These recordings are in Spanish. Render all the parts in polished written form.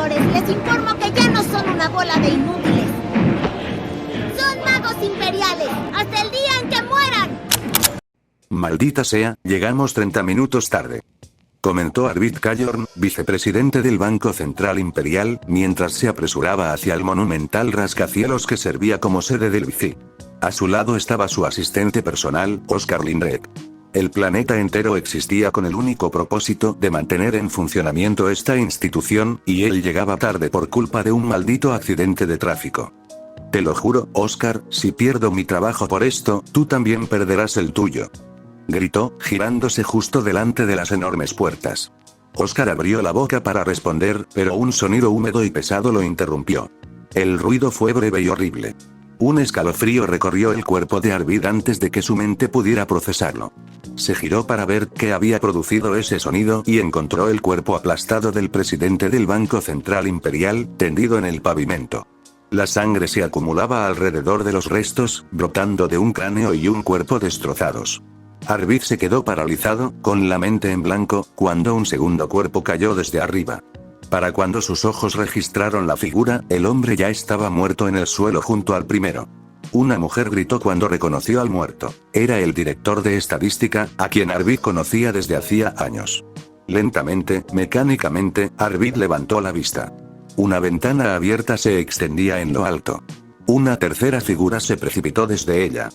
señores, les informo que ya no son una bola de inútiles. Son magos imperiales, hasta el día en que mueran. Maldita sea, llegamos 30 minutos tarde. Comentó Arvid Kallorn, vicepresidente del Banco Central Imperial, mientras se apresuraba hacia el monumental rascacielos que servía como sede del BCI. A su lado estaba su asistente personal, Oskar Lindgren. El planeta entero existía con el único propósito de mantener en funcionamiento esta institución, y él llegaba tarde por culpa de un maldito accidente de tráfico. Te lo juro, Oskar, si pierdo mi trabajo por esto, tú también perderás el tuyo. Gritó, girándose justo delante de las enormes puertas. Oskar abrió la boca para responder, pero un sonido húmedo y pesado lo interrumpió. El ruido fue breve y horrible. Un escalofrío recorrió el cuerpo de Arvid antes de que su mente pudiera procesarlo. Se giró para ver qué había producido ese sonido y encontró el cuerpo aplastado del presidente del Banco Central Imperial, tendido en el pavimento. La sangre se acumulaba alrededor de los restos, brotando de un cráneo y un cuerpo destrozados. Arvid se quedó paralizado, con la mente en blanco, cuando un segundo cuerpo cayó desde arriba. Para cuando sus ojos registraron la figura, el hombre ya estaba muerto en el suelo junto al primero. Una mujer gritó cuando reconoció al muerto. Era el director de estadística, a quien Arvid conocía desde hacía años. Lentamente, mecánicamente, Arvid levantó la vista. Una ventana abierta se extendía en lo alto. Una tercera figura se precipitó desde ella.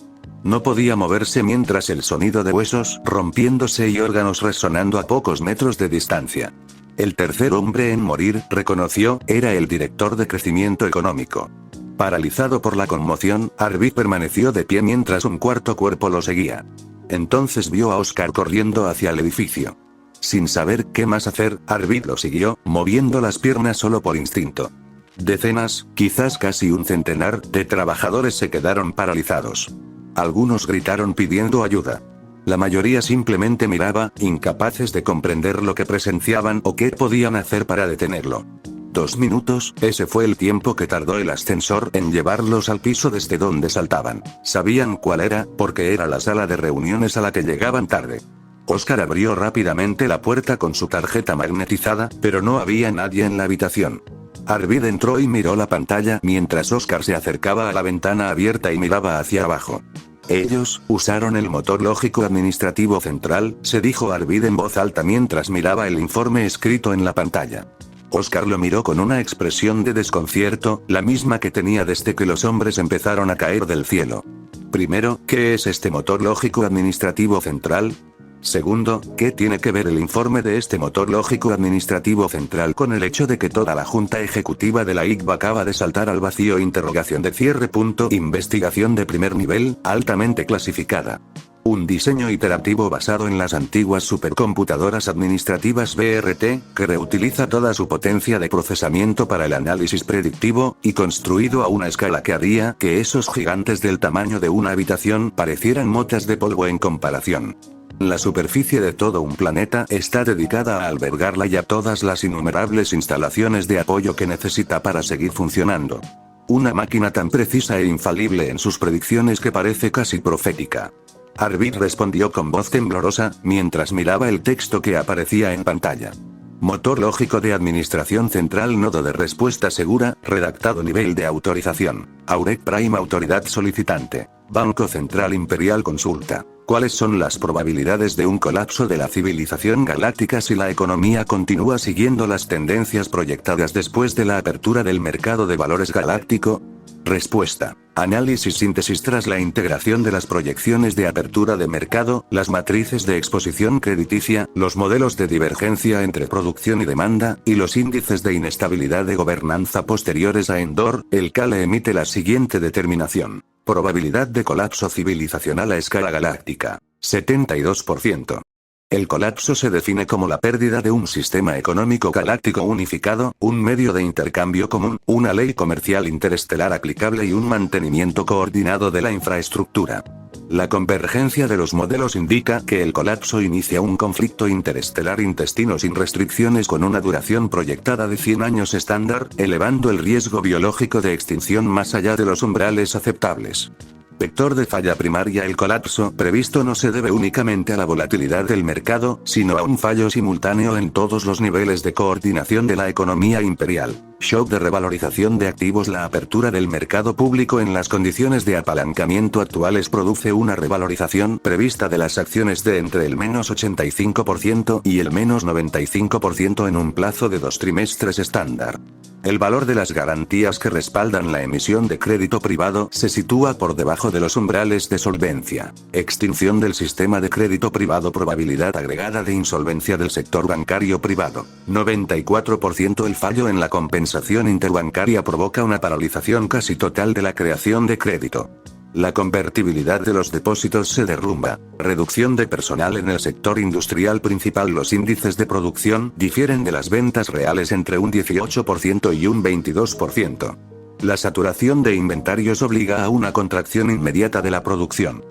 No podía moverse mientras el sonido de huesos rompiéndose y órganos resonando a pocos metros de distancia. El tercer hombre en morir, reconoció, era el director de crecimiento económico. Paralizado por la conmoción, Arvid permaneció de pie mientras un cuarto cuerpo lo seguía. Entonces vio a Oskar corriendo hacia el edificio. Sin saber qué más hacer, Arvid lo siguió, moviendo las piernas solo por instinto. Decenas, quizás casi un centenar, de trabajadores se quedaron paralizados. Algunos gritaron pidiendo ayuda. La mayoría simplemente miraba, incapaces de comprender lo que presenciaban o qué podían hacer para detenerlo. 2 minutos, ese fue el tiempo que tardó el ascensor en llevarlos al piso desde donde saltaban. Sabían cuál era, porque era la sala de reuniones a la que llegaban tarde. Oskar abrió rápidamente la puerta con su tarjeta magnetizada, pero no había nadie en la habitación. Arvid entró y miró la pantalla mientras Oskar se acercaba a la ventana abierta y miraba hacia abajo. Ellos usaron el motor lógico administrativo central, se dijo Arvid en voz alta mientras miraba el informe escrito en la pantalla. Oskar lo miró con una expresión de desconcierto, la misma que tenía desde que los hombres empezaron a caer del cielo. Primero, ¿qué es este motor lógico administrativo central? Segundo, ¿qué tiene que ver el informe de este motor lógico administrativo central con el hecho de que toda la junta ejecutiva de la ICB acaba de saltar al vacío? Interrogación de cierre. Investigación de primer nivel, altamente clasificada. Un diseño iterativo basado en las antiguas supercomputadoras administrativas BRT, que reutiliza toda su potencia de procesamiento para el análisis predictivo, y construido a una escala que haría que esos gigantes del tamaño de una habitación parecieran motas de polvo en comparación. La superficie de todo un planeta está dedicada a albergarla y a todas las innumerables instalaciones de apoyo que necesita para seguir funcionando. Una máquina tan precisa e infalible en sus predicciones que parece casi profética. Arvid respondió con voz temblorosa, mientras miraba el texto que aparecía en pantalla. Motor lógico de administración central, nodo de respuesta segura, redactado nivel de autorización. Aurek Prime, autoridad solicitante. Banco Central Imperial, consulta. ¿Cuáles son las probabilidades de un colapso de la civilización galáctica si la economía continúa siguiendo las tendencias proyectadas después de la apertura del mercado de valores galáctico? Respuesta. Análisis síntesis. Tras la integración de las proyecciones de apertura de mercado, las matrices de exposición crediticia, los modelos de divergencia entre producción y demanda, y los índices de inestabilidad de gobernanza posteriores a Endor, el CALE emite la siguiente determinación. Probabilidad de colapso civilizacional a escala galáctica. 72%. El colapso se define como la pérdida de un sistema económico galáctico unificado, un medio de intercambio común, una ley comercial interestelar aplicable y un mantenimiento coordinado de la infraestructura. La convergencia de los modelos indica que el colapso inicia un conflicto interestelar intestino sin restricciones con una duración proyectada de 100 años estándar, elevando el riesgo biológico de extinción más allá de los umbrales aceptables. Vector de falla primaria. El colapso previsto no se debe únicamente a la volatilidad del mercado, sino a un fallo simultáneo en todos los niveles de coordinación de la economía imperial. Shock de revalorización de activos. La apertura del mercado público en las condiciones de apalancamiento actuales produce una revalorización prevista de las acciones de entre el menos 85% y el menos 95% en un plazo de 2 trimestres estándar. El valor de las garantías que respaldan la emisión de crédito privado se sitúa por debajo de los umbrales de solvencia. Extinción del sistema de crédito privado. Probabilidad agregada de insolvencia del sector bancario privado. 94%. El fallo en la compensación interbancaria provoca una paralización casi total de la creación de crédito. La convertibilidad de los depósitos se derrumba. Reducción de personal en el sector industrial principal. Los índices de producción difieren de las ventas reales entre un 18% y un 22%. La saturación de inventarios obliga a una contracción inmediata de la producción.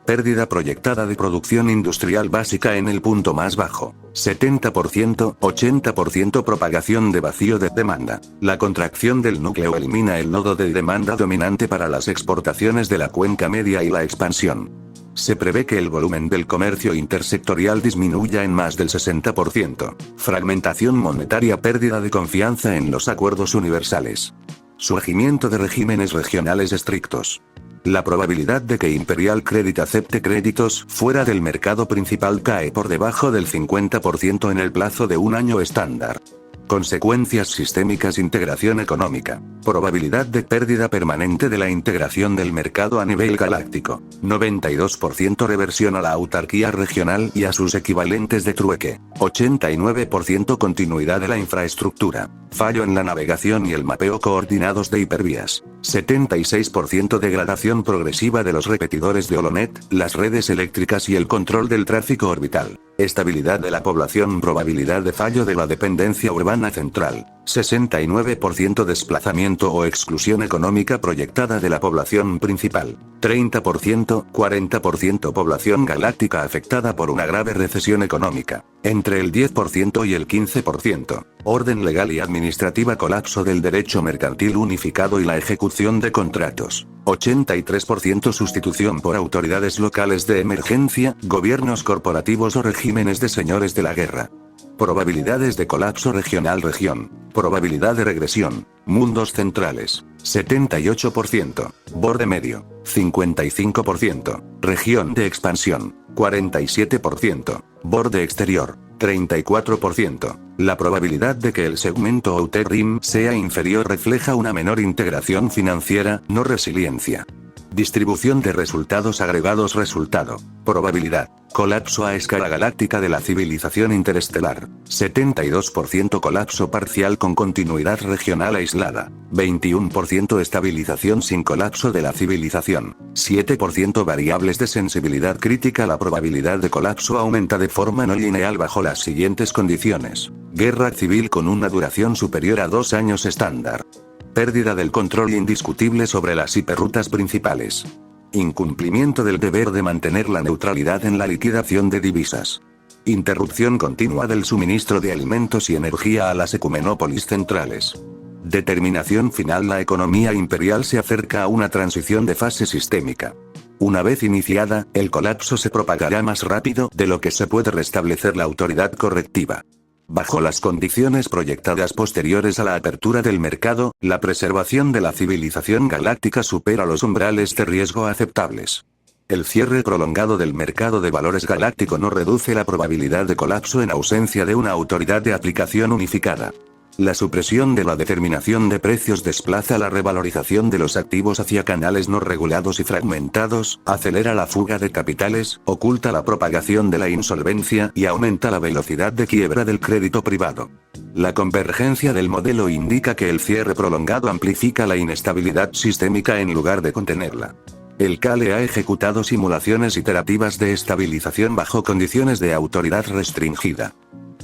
Pérdida proyectada de producción industrial básica en el punto más bajo. 70%, 80%. Propagación de vacío de demanda. La contracción del núcleo elimina el nodo de demanda dominante para las exportaciones de la cuenca media y la expansión. Se prevé que el volumen del comercio intersectorial disminuya en más del 60%. Fragmentación monetaria. Pérdida de confianza en los acuerdos universales. Surgimiento de regímenes regionales estrictos. La probabilidad de que Imperial Credit acepte créditos fuera del mercado principal cae por debajo del 50% en el plazo de un año estándar. Consecuencias sistémicas. Integración económica. Probabilidad de pérdida permanente de la integración del mercado a nivel galáctico. 92%. Reversión a la autarquía regional y a sus equivalentes de trueque. 89%. Continuidad de la infraestructura. Fallo en la navegación y el mapeo coordinados de hipervías. 76%. Degradación progresiva de los repetidores de Holonet, las redes eléctricas y el control del tráfico orbital. Estabilidad de la población. Probabilidad de fallo de la dependencia urbana central. 69%. Desplazamiento o exclusión económica proyectada de la población principal. 30%, 40%. Población galáctica afectada por una grave recesión económica. Entre el 10% y el 15%. Orden legal y administrativa. Colapso del derecho mercantil unificado y la ejecución de contratos. 83%. Sustitución por autoridades locales de emergencia, gobiernos corporativos o regímenes de señores de la guerra. Probabilidades de colapso regional. Región. Probabilidad de regresión. Mundos centrales. 78%. Borde medio. 55%. Región de expansión. 47%. Borde exterior. 34%. La probabilidad de que el segmento Outer Rim sea inferior refleja una menor integración financiera, no resiliencia. Distribución de resultados agregados. Resultado. Probabilidad. Colapso a escala galáctica de la civilización interestelar. 72%. Colapso parcial con continuidad regional aislada. 21%. Estabilización sin colapso de la civilización. 7%. Variables de sensibilidad crítica. La probabilidad de colapso aumenta de forma no lineal bajo las siguientes condiciones. Guerra civil con una duración superior a 2 años estándar. Pérdida del control indiscutible sobre las hiperrutas principales. Incumplimiento del deber de mantener la neutralidad en la liquidación de divisas. Interrupción continua del suministro de alimentos y energía a las ecumenópolis centrales. Determinación final. La economía imperial se acerca a una transición de fase sistémica. Una vez iniciada, el colapso se propagará más rápido de lo que se puede restablecer la autoridad correctiva. Bajo las condiciones proyectadas posteriores a la apertura del mercado, la preservación de la civilización galáctica supera los umbrales de riesgo aceptables. El cierre prolongado del mercado de valores galáctico no reduce la probabilidad de colapso en ausencia de una autoridad de aplicación unificada. La supresión de la determinación de precios desplaza la revalorización de los activos hacia canales no regulados y fragmentados, acelera la fuga de capitales, oculta la propagación de la insolvencia y aumenta la velocidad de quiebra del crédito privado. La convergencia del modelo indica que el cierre prolongado amplifica la inestabilidad sistémica en lugar de contenerla. El CALE ha ejecutado simulaciones iterativas de estabilización bajo condiciones de autoridad restringida.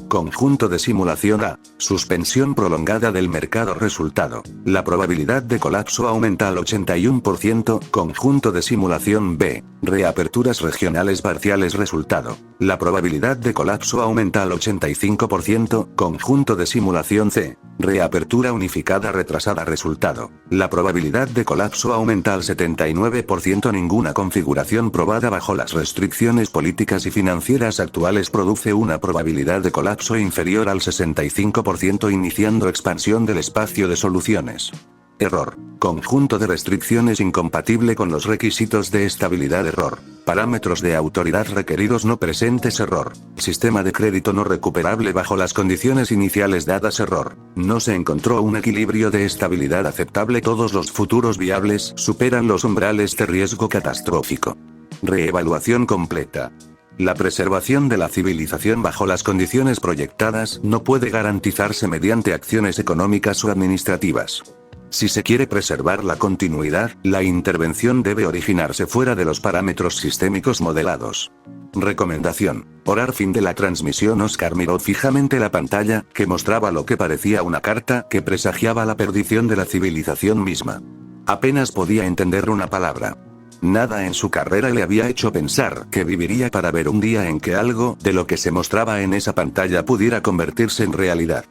Conjunto de simulación A. Suspensión prolongada del mercado. Resultado. La probabilidad de colapso aumenta al 81%. Conjunto de simulación B. Reaperturas regionales parciales. Resultado. La probabilidad de colapso aumenta al 85%. Conjunto de simulación C. Reapertura unificada retrasada. Resultado. La probabilidad de colapso aumenta al 79%. Ninguna configuración probada bajo las restricciones políticas y financieras actuales produce una probabilidad de colapso inferior al 65%, iniciando expansión del espacio de soluciones. Error. Conjunto de restricciones incompatible con los requisitos de estabilidad. Error. Parámetros de autoridad requeridos no presentes. Error. Sistema de crédito no recuperable bajo las condiciones iniciales dadas. Error. No se encontró un equilibrio de estabilidad aceptable. Todos los futuros viables superan los umbrales de riesgo catastrófico. Reevaluación completa. La preservación de la civilización bajo las condiciones proyectadas no puede garantizarse mediante acciones económicas o administrativas. Si se quiere preservar la continuidad, la intervención debe originarse fuera de los parámetros sistémicos modelados. Recomendación. Orar. Fin de la transmisión. Oscar miró fijamente la pantalla, que mostraba lo que parecía una carta que presagiaba la perdición de la civilización misma. Apenas podía entender una palabra. Nada en su carrera le había hecho pensar que viviría para ver un día en que algo de lo que se mostraba en esa pantalla pudiera convertirse en realidad.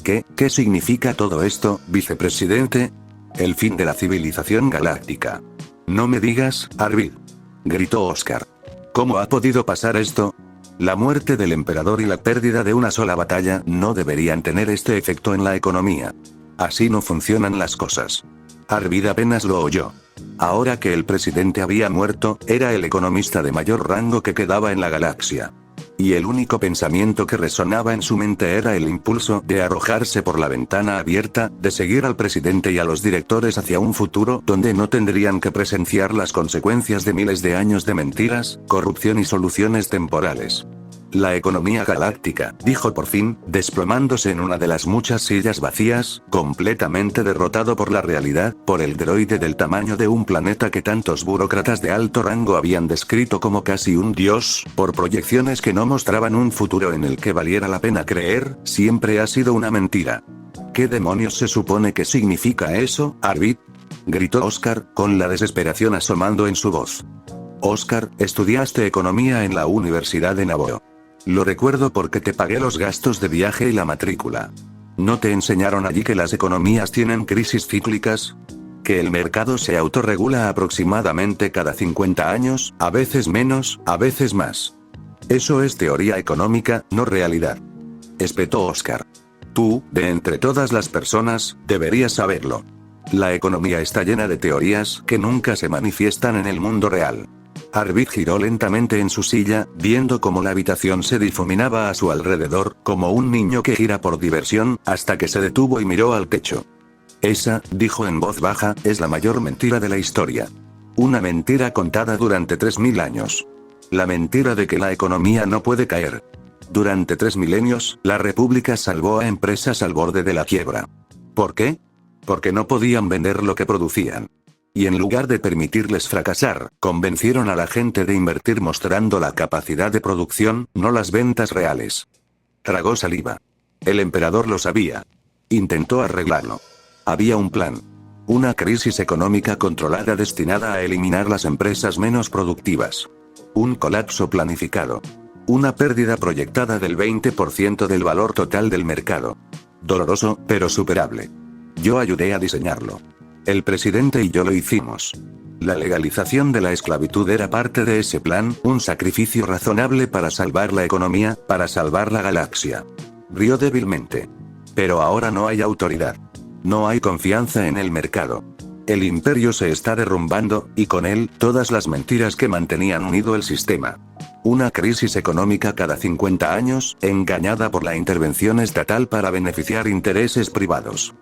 ¿Qué significa todo esto, vicepresidente? El fin de la civilización galáctica. No me digas, Arvid. Gritó Oscar. ¿Cómo ha podido pasar esto? La muerte del emperador y la pérdida de una sola batalla no deberían tener este efecto en la economía. Así no funcionan las cosas. Arvid apenas lo oyó. Ahora que el presidente había muerto, era el economista de mayor rango que quedaba en la galaxia. Y el único pensamiento que resonaba en su mente era el impulso de arrojarse por la ventana abierta, de seguir al presidente y a los directores hacia un futuro donde no tendrían que presenciar las consecuencias de miles de años de mentiras, corrupción y soluciones temporales. La economía galáctica, dijo por fin, desplomándose en una de las muchas sillas vacías, completamente derrotado por la realidad, por el droide del tamaño de un planeta que tantos burócratas de alto rango habían descrito como casi un dios, por proyecciones que no mostraban un futuro en el que valiera la pena creer, siempre ha sido una mentira. ¿Qué demonios se supone que significa eso, Arvid? Gritó Oscar, con la desesperación asomando en su voz. Oscar, estudiaste economía en la Universidad de Naboo. Lo recuerdo porque te pagué los gastos de viaje y la matrícula. ¿No te enseñaron allí que las economías tienen crisis cíclicas? Que el mercado se autorregula aproximadamente cada 50 años, a veces menos, a veces más. Eso es teoría económica, no realidad. Espetó Oscar. Tú, de entre todas las personas, deberías saberlo. La economía está llena de teorías que nunca se manifiestan en el mundo real. Arvid giró lentamente en su silla, viendo cómo la habitación se difuminaba a su alrededor, como un niño que gira por diversión, hasta que se detuvo y miró al techo. Esa, dijo en voz baja, es la mayor mentira de la historia. Una mentira contada durante 3000 años. La mentira de que la economía no puede caer. Durante 3 milenios, la República salvó a empresas al borde de la quiebra. ¿Por qué? Porque no podían vender lo que producían. Y en lugar de permitirles fracasar, convencieron a la gente de invertir mostrando la capacidad de producción, no las ventas reales. Tragó saliva. El emperador lo sabía. Intentó arreglarlo. Había un plan. Una crisis económica controlada destinada a eliminar las empresas menos productivas. Un colapso planificado. Una pérdida proyectada del 20% del valor total del mercado. Doloroso, pero superable. Yo ayudé a diseñarlo. El presidente y yo lo hicimos. La legalización de la esclavitud era parte de ese plan, un sacrificio razonable para salvar la economía, para salvar la galaxia. Rió débilmente. Pero ahora no hay autoridad. No hay confianza en el mercado. El imperio se está derrumbando, y con él, todas las mentiras que mantenían unido el sistema. Una crisis económica cada 50 años, engañada por la intervención estatal para beneficiar intereses privados.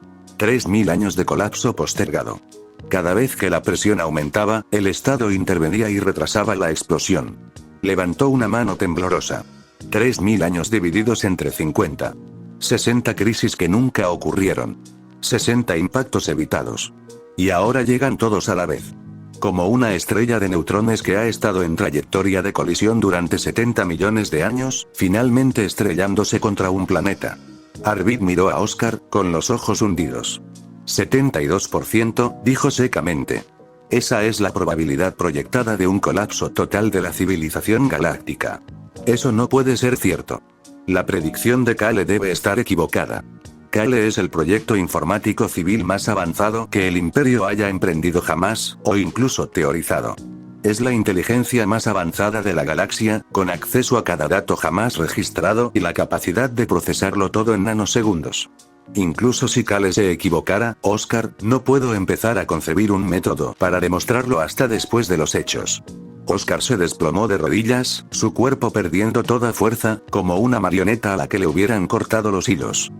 3000 años de colapso postergado. Cada vez que la presión aumentaba, el Estado intervenía y retrasaba la explosión. Levantó una mano temblorosa. 3000 años divididos entre 50. 60 crisis que nunca ocurrieron. 60 impactos evitados. Y ahora llegan todos a la vez. como una estrella de neutrones que ha estado en trayectoria de colisión durante 70 millones de años, finalmente estrellándose contra un planeta. Arvid miró a Oscar, con los ojos hundidos. 72%, dijo secamente. Esa es la probabilidad proyectada de un colapso total de la civilización galáctica. Eso no puede ser cierto. La predicción de Kale debe estar equivocada. Kale es el proyecto informático civil más avanzado que el Imperio haya emprendido jamás, o incluso teorizado. Es la inteligencia más avanzada de la galaxia, con acceso a cada dato jamás registrado y la capacidad de procesarlo todo en nanosegundos. Incluso si Kale se equivocara, Oscar, no puedo empezar a concebir un método para demostrarlo hasta después de los hechos. Oscar se desplomó de rodillas, su cuerpo perdiendo toda fuerza, como una marioneta a la que le hubieran cortado los hilos.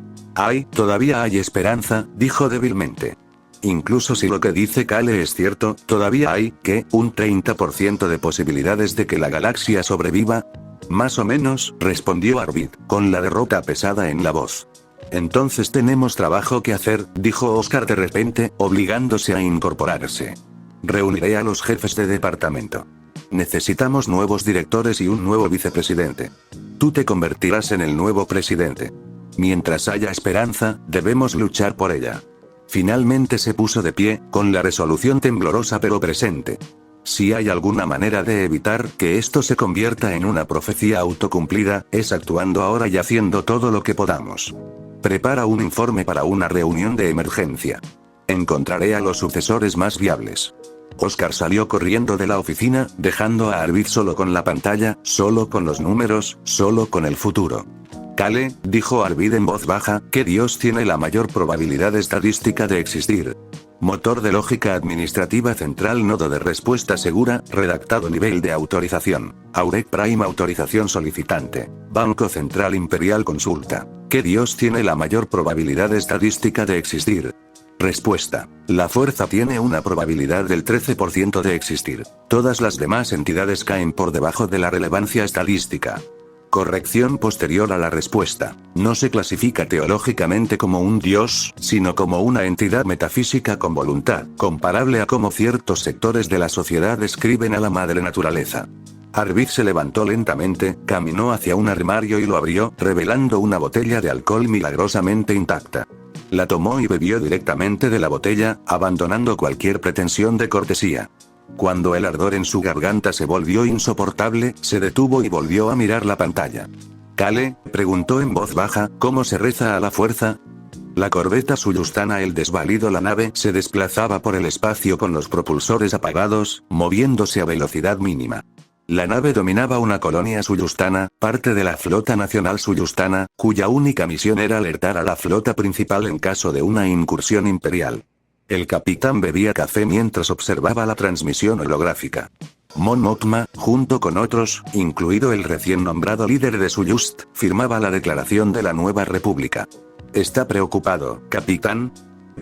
Todavía hay esperanza, dijo débilmente. Incluso si lo que dice Kale es cierto, todavía hay, un 30% de posibilidades de que la galaxia sobreviva. Más o menos, respondió Arvid, con la derrota pesada en la voz. Entonces tenemos trabajo que hacer, dijo Oscar de repente, obligándose a incorporarse. Reuniré a los jefes de departamento. Necesitamos nuevos directores y un nuevo vicepresidente. Tú te convertirás en el nuevo presidente. Mientras haya esperanza, debemos luchar por ella. Finalmente se puso de pie, con la resolución temblorosa pero presente. Si hay alguna manera de evitar que esto se convierta en una profecía autocumplida, es actuando ahora y haciendo todo lo que podamos. Prepara un informe para una reunión de emergencia. Encontraré a los sucesores más viables. Oscar salió corriendo de la oficina, dejando a Arvid solo con la pantalla, solo con los números, solo con el futuro. Kale, dijo Arvid en voz baja, ¿qué dios tiene la mayor probabilidad estadística de existir? Motor de lógica administrativa central, nodo de respuesta segura, redactado nivel de autorización. Aurek Prime autorización solicitante. Banco Central Imperial consulta. ¿Qué dios tiene la mayor probabilidad estadística de existir? Respuesta. La fuerza tiene una probabilidad del 13% de existir. Todas las demás entidades caen por debajo de la relevancia estadística. Corrección posterior a la respuesta. No se clasifica teológicamente como un dios, sino como una entidad metafísica con voluntad, comparable a cómo ciertos sectores de la sociedad describen a la madre naturaleza. Arvid se levantó lentamente, caminó hacia un armario y lo abrió, revelando una botella de alcohol milagrosamente intacta. La tomó y bebió directamente de la botella, abandonando cualquier pretensión de cortesía. Cuando el ardor en su garganta se volvió insoportable, se detuvo y volvió a mirar la pantalla. «Kale», preguntó en voz baja, «¿cómo se reza a la fuerza?» La corbeta Suyustana, el desvalido la nave, se desplazaba por el espacio con los propulsores apagados, moviéndose a velocidad mínima. La nave dominaba una colonia Suyustana, parte de la flota nacional Suyustana, cuya única misión era alertar a la flota principal en caso de una incursión imperial. El capitán bebía café mientras observaba la transmisión holográfica. Mon Mothma, junto con otros, incluido el recién nombrado líder de Suyust, firmaba la declaración de la nueva república. ¿Está preocupado, capitán?,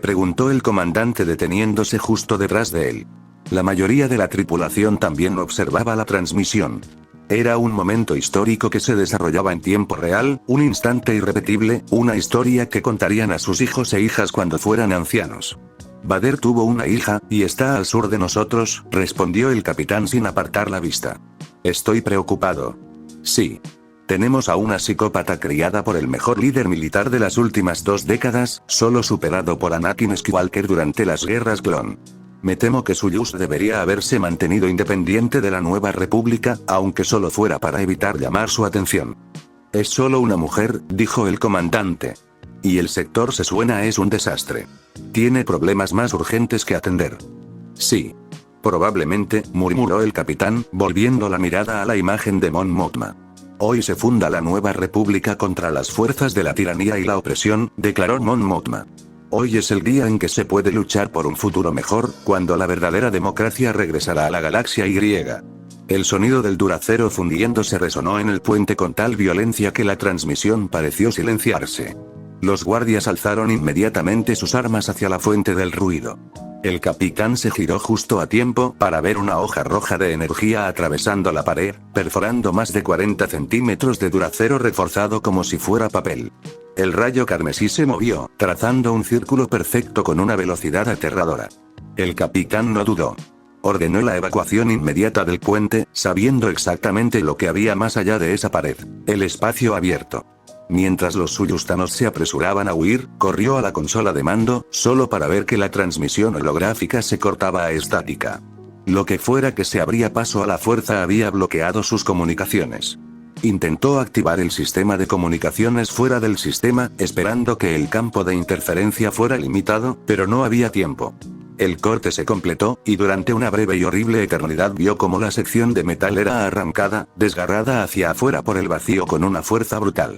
preguntó el comandante deteniéndose justo detrás de él. La mayoría de la tripulación también observaba la transmisión. Era un momento histórico que se desarrollaba en tiempo real, un instante irrepetible, una historia que contarían a sus hijos e hijas cuando fueran ancianos. Vader tuvo una hija, y está al sur de nosotros, respondió el capitán sin apartar la vista. Estoy preocupado. Sí. Tenemos a una psicópata criada por el mejor líder militar de las últimas 2 décadas, solo superado por Anakin Skywalker durante las guerras clon. Me temo que Suyust debería haberse mantenido independiente de la nueva república, aunque solo fuera para evitar llamar su atención. Es solo una mujer, dijo el comandante. Y el sector se suena es un desastre. Tiene problemas más urgentes que atender. Sí. Probablemente, murmuró el capitán, volviendo la mirada a la imagen de Mon Mothma. Hoy se funda la nueva república contra las fuerzas de la tiranía y la opresión, declaró Mon Mothma. Hoy es el día en que se puede luchar por un futuro mejor, cuando la verdadera democracia regresará a la galaxia Y. El sonido del Duracero fundiéndose resonó en el puente con tal violencia que la transmisión pareció silenciarse. Los guardias alzaron inmediatamente sus armas hacia la fuente del ruido. El capitán se giró justo a tiempo para ver una hoja roja de energía atravesando la pared, perforando más de 40 centímetros de Duracero reforzado como si fuera papel. El rayo carmesí se movió, trazando un círculo perfecto con una velocidad aterradora. El capitán no dudó. Ordenó la evacuación inmediata del puente, sabiendo exactamente lo que había más allá de esa pared, el espacio abierto. Mientras los suyustanos se apresuraban a huir, corrió a la consola de mando, solo para ver que la transmisión holográfica se cortaba a estática. Lo que fuera que se abría paso a la fuerza había bloqueado sus comunicaciones. Intentó activar el sistema de comunicaciones fuera del sistema, esperando que el campo de interferencia fuera limitado, pero no había tiempo. El corte se completó, y durante una breve y horrible eternidad vio cómo la sección de metal era arrancada, desgarrada hacia afuera por el vacío con una fuerza brutal.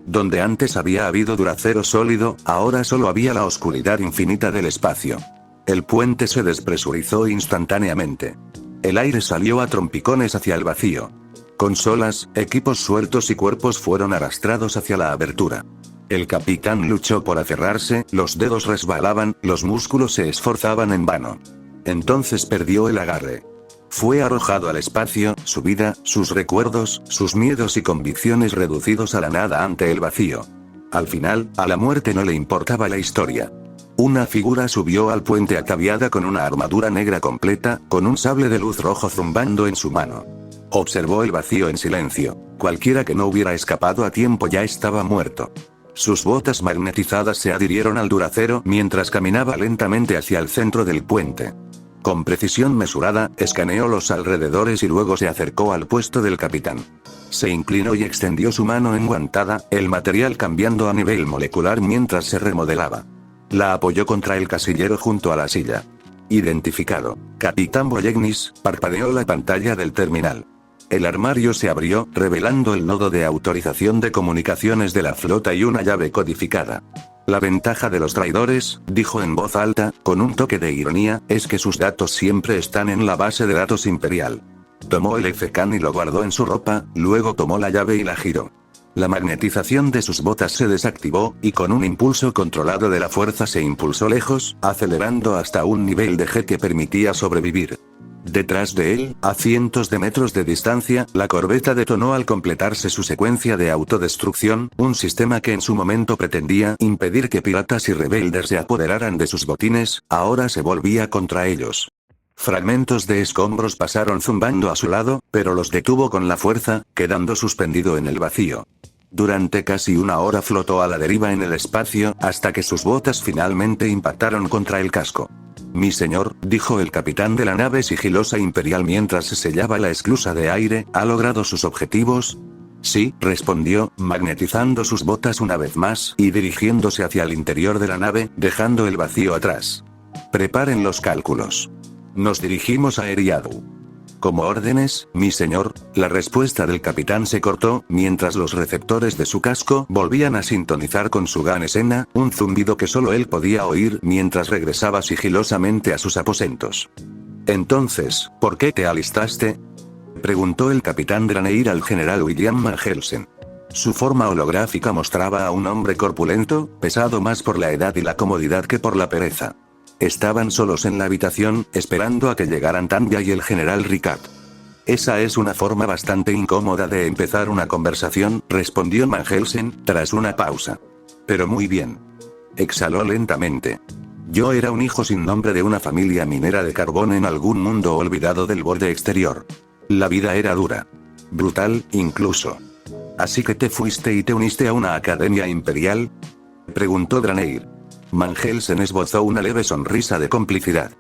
Donde antes había habido duracero sólido, ahora solo había la oscuridad infinita del espacio. El puente se despresurizó instantáneamente. El aire salió a trompicones hacia el vacío. Consolas, equipos sueltos y cuerpos fueron arrastrados hacia la abertura. El capitán luchó por aferrarse, los dedos resbalaban, los músculos se esforzaban en vano. Entonces perdió el agarre. Fue arrojado al espacio, su vida, sus recuerdos, sus miedos y convicciones reducidos a la nada ante el vacío. Al final, a la muerte no le importaba la historia. Una figura subió al puente ataviada con una armadura negra completa, con un sable de luz rojo zumbando en su mano. Observó el vacío en silencio. Cualquiera que no hubiera escapado a tiempo ya estaba muerto. Sus botas magnetizadas se adhirieron al duracero mientras caminaba lentamente hacia el centro del puente. Con precisión mesurada, escaneó los alrededores y luego se acercó al puesto del capitán. Se inclinó y extendió su mano enguantada, el material cambiando a nivel molecular mientras se remodelaba. La apoyó contra el casillero junto a la silla. Identificado. Capitán Boyegnis, parpadeó la pantalla del terminal. El armario se abrió, revelando el nodo de autorización de comunicaciones de la flota y una llave codificada. La ventaja de los traidores, dijo en voz alta, con un toque de ironía, es que sus datos siempre están en la base de datos imperial. Tomó el F-Can y lo guardó en su ropa, luego tomó la llave y la giró. La magnetización de sus botas se desactivó, y con un impulso controlado de la fuerza se impulsó lejos, acelerando hasta un nivel de G que permitía sobrevivir. Detrás de él, a cientos de metros de distancia, la corbeta detonó al completarse su secuencia de autodestrucción, un sistema que en su momento pretendía impedir que piratas y rebeldes se apoderaran de sus botines, ahora se volvía contra ellos. Fragmentos de escombros pasaron zumbando a su lado, pero los detuvo con la fuerza, quedando suspendido en el vacío. Durante casi una hora flotó a la deriva en el espacio, hasta que sus botas finalmente impactaron contra el casco. Mi señor, dijo el capitán de la nave sigilosa imperial mientras se sellaba la esclusa de aire, ¿ha logrado sus objetivos? Sí, respondió, magnetizando sus botas una vez más, y dirigiéndose hacia el interior de la nave, dejando el vacío atrás. Preparen los cálculos. Nos dirigimos a Eriadu. Como órdenes, mi señor, la respuesta del capitán se cortó, mientras los receptores de su casco volvían a sintonizar con su gran escena, un zumbido que solo él podía oír mientras regresaba sigilosamente a sus aposentos. Entonces, ¿por qué te alistaste? Preguntó el capitán Draneir al general William Mangelsen. Su forma holográfica mostraba a un hombre corpulento, pesado más por la edad y la comodidad que por la pereza. Estaban solos en la habitación, esperando a que llegaran Tanya y el general Ricard. Esa es una forma bastante incómoda de empezar una conversación, respondió Mangelsen, tras una pausa. Pero muy bien. Exhaló lentamente. Yo era un hijo sin nombre de una familia minera de carbón en algún mundo olvidado del borde exterior. La vida era dura. Brutal, incluso. ¿Así que te fuiste y te uniste a una academia imperial? Preguntó Draneir. Mangelsen esbozó una leve sonrisa de complicidad.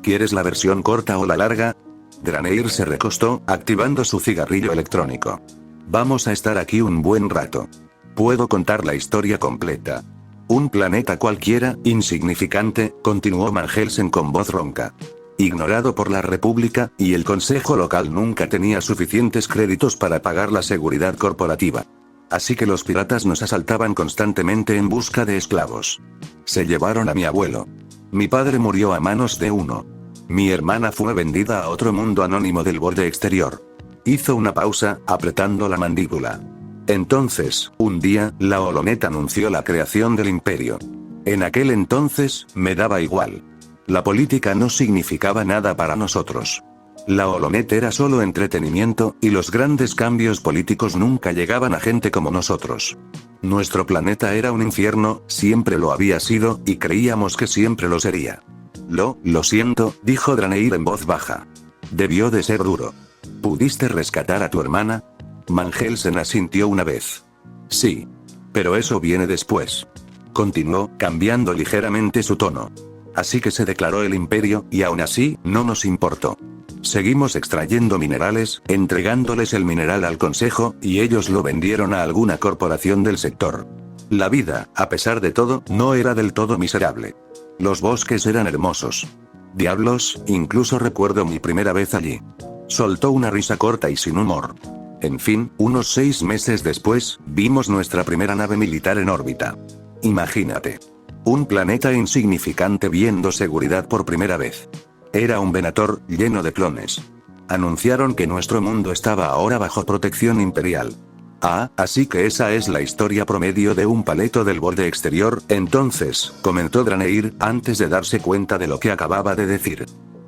¿Quieres la versión corta o la larga? Draneir se recostó, activando su cigarrillo electrónico. Vamos a estar aquí un buen rato. Puedo contar la historia completa. Un planeta cualquiera, insignificante, continuó Mangelsen con voz ronca. Ignorado por la República, y el Consejo Local nunca tenía suficientes créditos para pagar la seguridad corporativa. Así que los piratas nos asaltaban constantemente en busca de esclavos. Se llevaron a mi abuelo. Mi padre murió a manos de uno. Mi hermana fue vendida a otro mundo anónimo del borde exterior. Hizo una pausa, apretando la mandíbula. Entonces, un día, la Holonet anunció la creación del imperio. En aquel entonces, me daba igual. La política no significaba nada para nosotros. La Holonet era solo entretenimiento, y los grandes cambios políticos nunca llegaban a gente como nosotros. Nuestro planeta era un infierno, siempre lo había sido, y creíamos que siempre lo sería. Lo siento, dijo Draneir en voz baja. Debió de ser duro. ¿Pudiste rescatar a tu hermana? Van Helsing asintió una vez. Sí. Pero eso viene después. Continuó, cambiando ligeramente su tono. Así que se declaró el imperio, y aún así, no nos importó. Seguimos extrayendo minerales, entregándoles el mineral al consejo, y ellos lo vendieron a alguna corporación del sector. La vida, a pesar de todo, no era del todo miserable. Los bosques eran hermosos. Diablos, incluso recuerdo mi primera vez allí. Soltó una risa corta y sin humor. En fin, unos 6 meses después, vimos nuestra primera nave militar en órbita. Imagínate. Un planeta insignificante viendo seguridad por primera vez. Era un Venator, lleno de clones. Anunciaron que nuestro mundo estaba ahora bajo protección imperial. Ah, así que esa es la historia promedio de un paleto del borde exterior, entonces, comentó Draneir, antes de darse cuenta de lo que acababa de decir.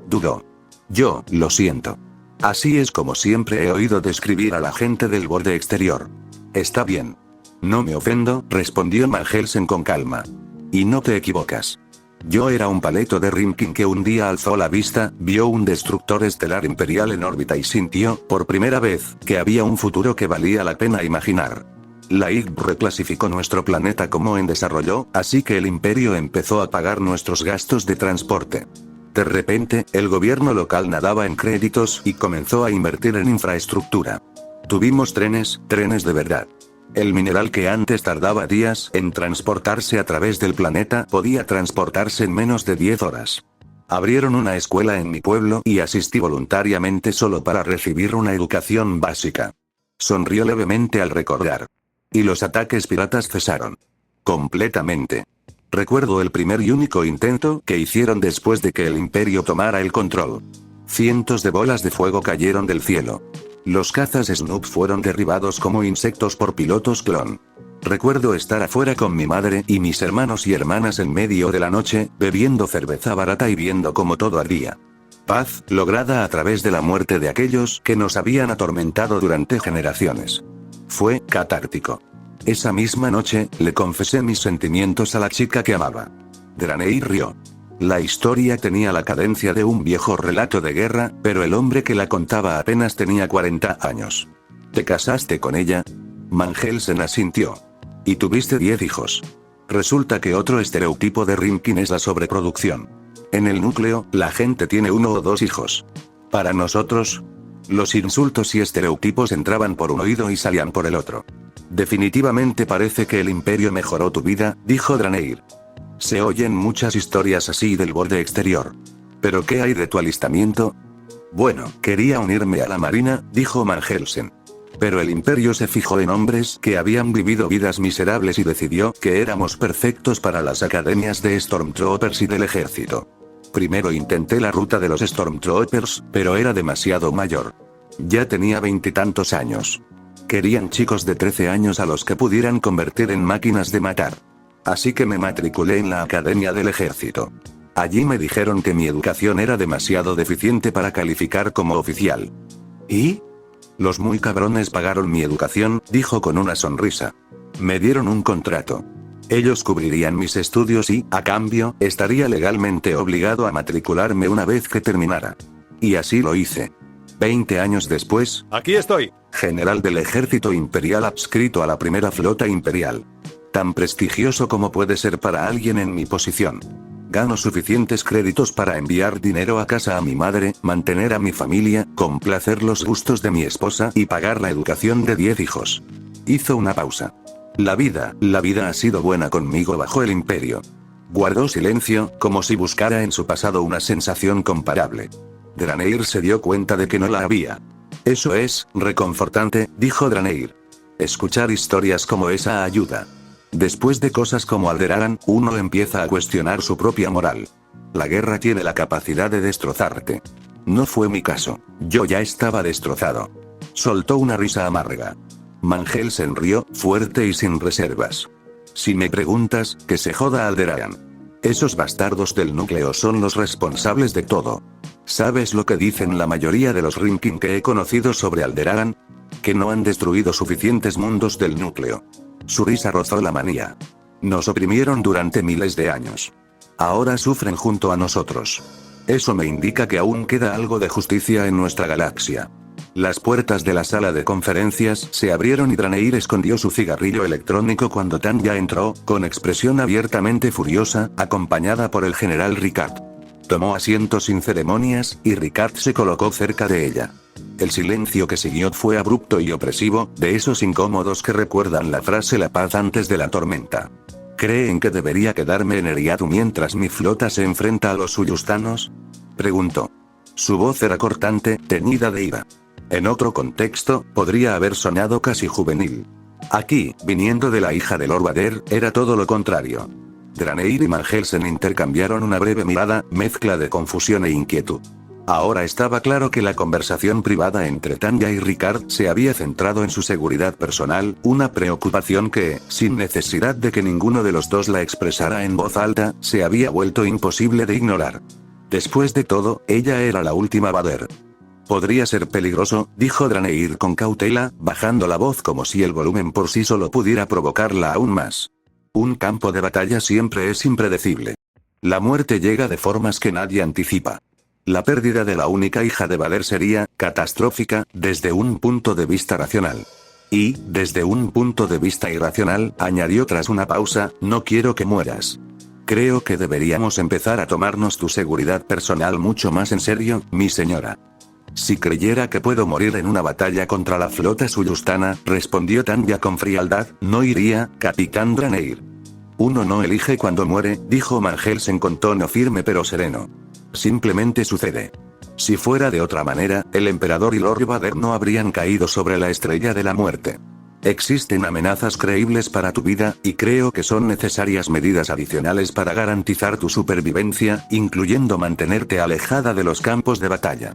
Dudó. Yo, lo siento. Así es como siempre he oído describir a la gente del borde exterior. Está bien. No me ofendo, respondió Van Helsing con calma. Y no te equivocas. Yo era un paleto de Rimkin que un día alzó la vista, vio un destructor estelar imperial en órbita y sintió, por primera vez, que había un futuro que valía la pena imaginar. La IG reclasificó nuestro planeta como en desarrollo, así que el imperio empezó a pagar nuestros gastos de transporte. De repente, el gobierno local nadaba en créditos y comenzó a invertir en infraestructura. Tuvimos trenes de verdad. El mineral que antes tardaba días en transportarse a través del planeta podía transportarse en menos de 10 horas. Abrieron una escuela en mi pueblo y asistí voluntariamente solo para recibir una educación básica. Sonrió levemente al recordar. Y los ataques piratas cesaron. Completamente. Recuerdo el primer y único intento que hicieron después de que el imperio tomara el control. Cientos de bolas de fuego cayeron del cielo. Los cazas Snoop fueron derribados como insectos por pilotos clon. Recuerdo estar afuera con mi madre y mis hermanos y hermanas en medio de la noche, bebiendo cerveza barata y viendo cómo todo ardía. Paz, lograda a través de la muerte de aquellos que nos habían atormentado durante generaciones. Fue catártico. Esa misma noche, le confesé mis sentimientos a la chica que amaba. Draneir rió. La historia tenía la cadencia de un viejo relato de guerra, pero el hombre que la contaba apenas tenía 40 años. ¿Te casaste con ella? Van Helsing asintió. Y tuviste 10 hijos. Resulta que otro estereotipo de Rimkin es la sobreproducción. En el núcleo, la gente tiene 1 o 2 hijos. Para nosotros, los insultos y estereotipos entraban por un oído y salían por el otro. Definitivamente parece que el imperio mejoró tu vida, dijo Draneir. Se oyen muchas historias así del borde exterior. ¿Pero qué hay de tu alistamiento? Bueno, quería unirme a la marina, dijo Van Helsing. Pero el imperio se fijó en hombres que habían vivido vidas miserables y decidió que éramos perfectos para las academias de Stormtroopers y del ejército. Primero intenté la ruta de los Stormtroopers, pero era demasiado mayor. Ya tenía 20 y tantos años. Querían chicos de 13 años a los que pudieran convertir en máquinas de matar. Así que me matriculé en la Academia del Ejército. Allí me dijeron que mi educación era demasiado deficiente para calificar como oficial. ¿Y? Los muy cabrones pagaron mi educación, dijo con una sonrisa. Me dieron un contrato. Ellos cubrirían mis estudios y, a cambio, estaría legalmente obligado a matricularme una vez que terminara. Y así lo hice. 20 años después, Aquí estoy. general del ejército imperial adscrito a la primera flota imperial. Tan prestigioso como puede ser para alguien en mi posición. Gano suficientes créditos para enviar dinero a casa a mi madre, mantener a mi familia, complacer los gustos de mi esposa y pagar la educación de 10 hijos. Hizo una pausa. La vida ha sido buena conmigo bajo el imperio. Guardó silencio, como si buscara en su pasado una sensación comparable. Draneir se dio cuenta de que no la había. Eso es, reconfortante, dijo Draneir. Escuchar historias como esa ayuda. Después de cosas como Alderaan, uno empieza a cuestionar su propia moral. La guerra tiene la capacidad de destrozarte. No fue mi caso. Yo ya estaba destrozado. Soltó una risa amarga. Van Helsing rió, fuerte y sin reservas. Si me preguntas, que se joda Alderaan. Esos bastardos del núcleo son los responsables de todo. ¿Sabes lo que dicen la mayoría de los Rimkin que he conocido sobre Alderaan? Que no han destruido suficientes mundos del núcleo. Su risa rozó la manía. Nos oprimieron durante miles de años. Ahora sufren junto a nosotros. Eso me indica que aún queda algo de justicia en nuestra galaxia. Las puertas de la sala de conferencias se abrieron y Draneir escondió su cigarrillo electrónico cuando Tanya entró, con expresión abiertamente furiosa, acompañada por el general Ricard. Tomó asiento sin ceremonias, y Ricard se colocó cerca de ella. El silencio que siguió fue abrupto y opresivo, de esos incómodos que recuerdan la frase "la paz antes de la tormenta". ¿Creen que debería quedarme en Eriadu mientras mi flota se enfrenta a los Suyustanos? Preguntó. Su voz era cortante, teñida de ira. En otro contexto, podría haber sonado casi juvenil. Aquí, viniendo de la hija de Lord Vader, era todo lo contrario. Draneir y Mangelsen intercambiaron una breve mirada, mezcla de confusión e inquietud. Ahora estaba claro que la conversación privada entre Tanya y Ricard se había centrado en su seguridad personal, una preocupación que, sin necesidad de que ninguno de los dos la expresara en voz alta, se había vuelto imposible de ignorar. Después de todo, ella era la última Vader. Podría ser peligroso, dijo Draneir con cautela, bajando la voz como si el volumen por sí solo pudiera provocarla aún más. Un campo de batalla siempre es impredecible. La muerte llega de formas que nadie anticipa. La pérdida de la única hija de Vader sería catastrófica, desde un punto de vista racional. Y, desde un punto de vista irracional, añadió tras una pausa, no quiero que mueras. Creo que deberíamos empezar a tomarnos tu seguridad personal mucho más en serio, mi señora. Si creyera que puedo morir en una batalla contra la flota suyustana, respondió Tanya con frialdad, no iría, capitán Draneir. Uno no elige cuando muere, dijo Mangelsen con tono firme pero sereno. Simplemente sucede. Si fuera de otra manera, el emperador y Lord Vader no habrían caído sobre la estrella de la muerte. Existen amenazas creíbles para tu vida, y creo que son necesarias medidas adicionales para garantizar tu supervivencia, incluyendo mantenerte alejada de los campos de batalla.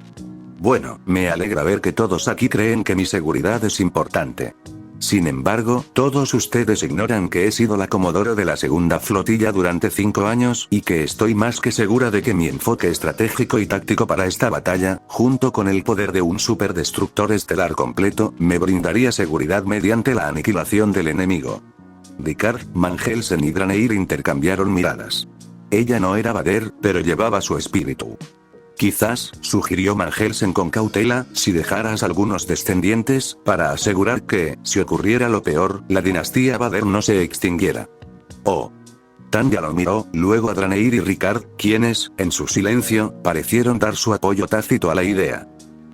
Bueno, me alegra ver que todos aquí creen que mi seguridad es importante. Sin embargo, todos ustedes ignoran que he sido la comodoro de la segunda flotilla durante 5 años y que estoy más que segura de que mi enfoque estratégico y táctico para esta batalla, junto con el poder de un superdestructor estelar completo, me brindaría seguridad mediante la aniquilación del enemigo. Ricard, Mangelsen y Draneir intercambiaron miradas. Ella no era Vader, pero llevaba su espíritu. Quizás, sugirió Mangelsen con cautela, si dejaras algunos descendientes, para asegurar que, si ocurriera lo peor, la dinastía Vader no se extinguiera. Oh. Tanya lo miró, luego a Draneir y Ricard, quienes, en su silencio, parecieron dar su apoyo tácito a la idea.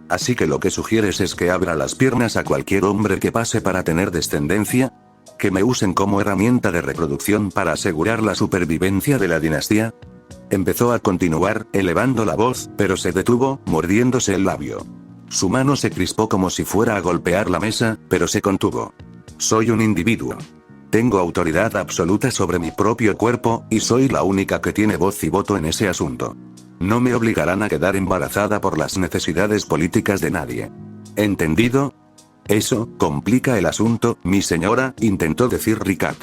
Así que lo que sugieres es que abra las piernas a cualquier hombre que pase para tener descendencia, que me usen como herramienta de reproducción para asegurar la supervivencia de la dinastía. Empezó a continuar, elevando la voz, pero se detuvo, mordiéndose el labio. Su mano se crispó como si fuera a golpear la mesa, pero se contuvo. Soy un individuo. Tengo autoridad absoluta sobre mi propio cuerpo, y soy la única que tiene voz y voto en ese asunto. No me obligarán a quedar embarazada por las necesidades políticas de nadie. ¿Entendido? Eso complica el asunto, mi señora, intentó decir Ricard.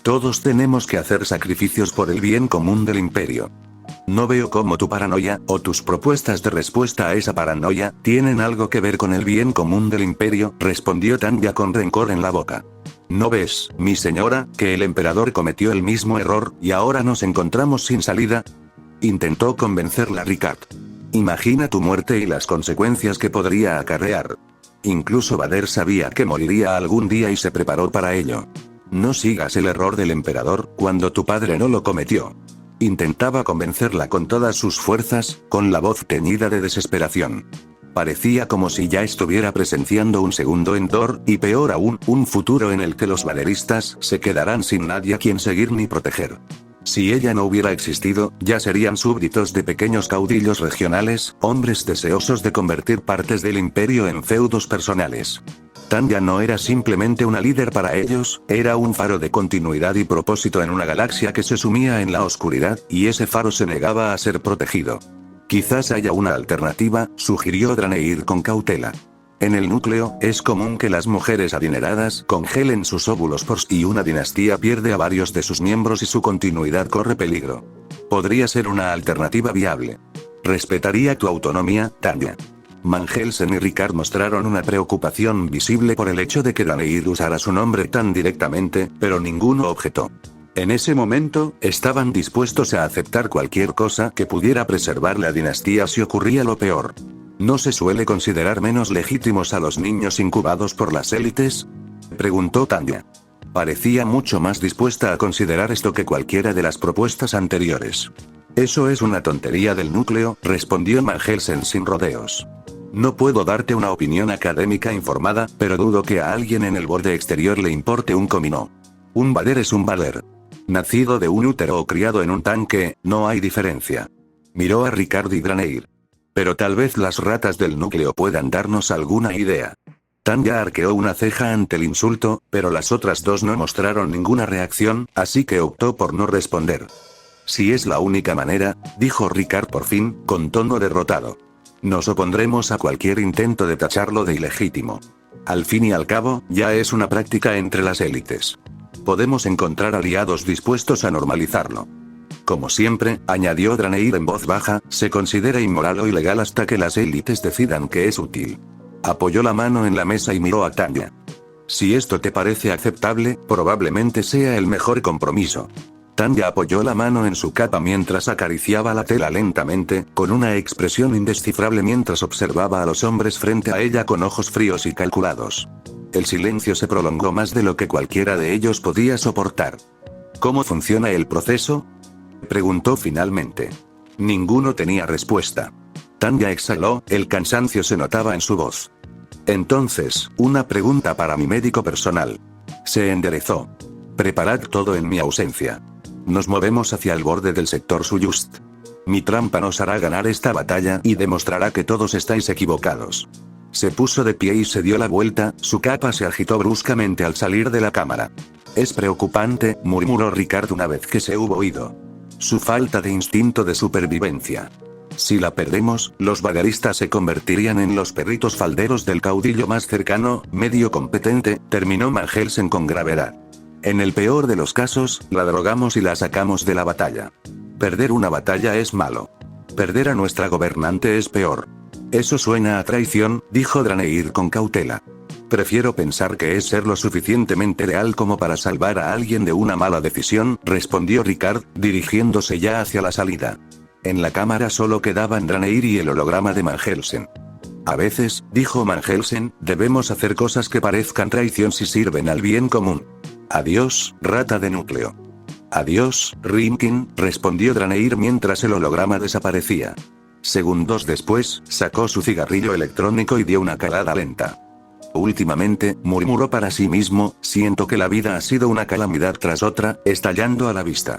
Todos tenemos que hacer sacrificios por el bien común del imperio. No veo cómo tu paranoia, o tus propuestas de respuesta a esa paranoia, tienen algo que ver con el bien común del imperio, respondió Tanya con rencor en la boca. ¿No ves, mi señora, que el emperador cometió el mismo error, y ahora nos encontramos sin salida? Intentó convencerla Ricard. Imagina tu muerte y las consecuencias que podría acarrear. Incluso Vader sabía que moriría algún día y se preparó para ello. No sigas el error del emperador, cuando tu padre no lo cometió. Intentaba convencerla con todas sus fuerzas, con la voz teñida de desesperación. Parecía como si ya estuviera presenciando un segundo Endor, y peor aún, un futuro en el que los vaderistas se quedarán sin nadie a quien seguir ni proteger. Si ella no hubiera existido, ya serían súbditos de pequeños caudillos regionales, hombres deseosos de convertir partes del imperio en feudos personales. Tanya no era simplemente una líder para ellos, era un faro de continuidad y propósito en una galaxia que se sumía en la oscuridad, y ese faro se negaba a ser protegido. Quizás haya una alternativa, sugirió Draneir con cautela. En el núcleo, es común que las mujeres adineradas congelen sus óvulos y una dinastía pierde a varios de sus miembros y su continuidad corre peligro. Podría ser una alternativa viable. Respetaría tu autonomía, Tanya. Mangelsen y Ricard mostraron una preocupación visible por el hecho de que Draneir usara su nombre tan directamente, pero ninguno objetó. En ese momento, estaban dispuestos a aceptar cualquier cosa que pudiera preservar la dinastía si ocurría lo peor. ¿No se suele considerar menos legítimos a los niños incubados por las élites?, preguntó Tanya. Parecía mucho más dispuesta a considerar esto que cualquiera de las propuestas anteriores. Eso es una tontería del núcleo, respondió Van Helsing sin rodeos. No puedo darte una opinión académica informada, pero dudo que a alguien en el borde exterior le importe un comino. Un Vader es un Vader. Nacido de un útero o criado en un tanque, no hay diferencia. Miró a Ricard y Draneir. Pero tal vez las ratas del núcleo puedan darnos alguna idea. Tanya arqueó una ceja ante el insulto, pero las otras dos no mostraron ninguna reacción, así que optó por no responder. Si es la única manera, dijo Ricard por fin, con tono derrotado. Nos opondremos a cualquier intento de tacharlo de ilegítimo. Al fin y al cabo, ya es una práctica entre las élites. Podemos encontrar aliados dispuestos a normalizarlo. Como siempre, añadió Draneir en voz baja, se considera inmoral o ilegal hasta que las élites decidan que es útil. Apoyó la mano en la mesa y miró a Tanya. Si esto te parece aceptable, probablemente sea el mejor compromiso. Tanya apoyó la mano en su capa mientras acariciaba la tela lentamente, con una expresión indescifrable mientras observaba a los hombres frente a ella con ojos fríos y calculados. El silencio se prolongó más de lo que cualquiera de ellos podía soportar. ¿Cómo funciona el proceso?, preguntó finalmente. Ninguno tenía respuesta. Tanya exhaló, el cansancio se notaba en su voz. Entonces, una pregunta para mi médico personal. Se enderezó. Preparad todo en mi ausencia. Nos movemos hacia el borde del sector Suyust. Mi trampa nos hará ganar esta batalla y demostrará que todos estáis equivocados. Se puso de pie y se dio la vuelta, su capa se agitó bruscamente al salir de la cámara. Es preocupante, murmuró Ricard una vez que se hubo ido. Su falta de instinto de supervivencia. Si la perdemos, los vaderistas se convertirían en los perritos falderos del caudillo más cercano, medio competente, terminó Van Helsing con gravedad. En el peor de los casos, la drogamos y la sacamos de la batalla. Perder una batalla es malo. Perder a nuestra gobernante es peor. Eso suena a traición, dijo Draneir con cautela. Prefiero pensar que es ser lo suficientemente leal como para salvar a alguien de una mala decisión, respondió Ricard, dirigiéndose ya hacia la salida. En la cámara solo quedaban Draneir y el holograma de Van Helsing. A veces, dijo Van Helsing, debemos hacer cosas que parezcan traición si sirven al bien común. Adiós, rata de núcleo. Adiós, Rinkin, respondió Draneir mientras el holograma desaparecía. Segundos después, sacó su cigarrillo electrónico y dio una calada lenta. Últimamente, murmuró para sí mismo, siento que la vida ha sido una calamidad tras otra, estallando a la vista.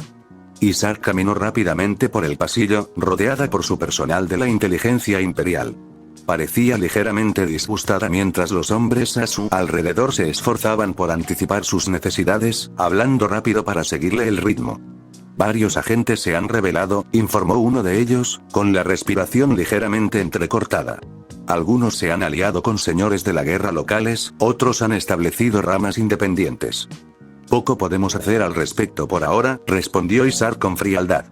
Isaac caminó rápidamente por el pasillo, rodeada por su personal de la inteligencia imperial. Parecía ligeramente disgustada mientras los hombres a su alrededor se esforzaban por anticipar sus necesidades, hablando rápido para seguirle el ritmo. Varios agentes se han revelado, informó uno de ellos, con la respiración ligeramente entrecortada. Algunos se han aliado con señores de la guerra locales, otros han establecido ramas independientes. Poco podemos hacer al respecto por ahora, respondió Isaac con frialdad.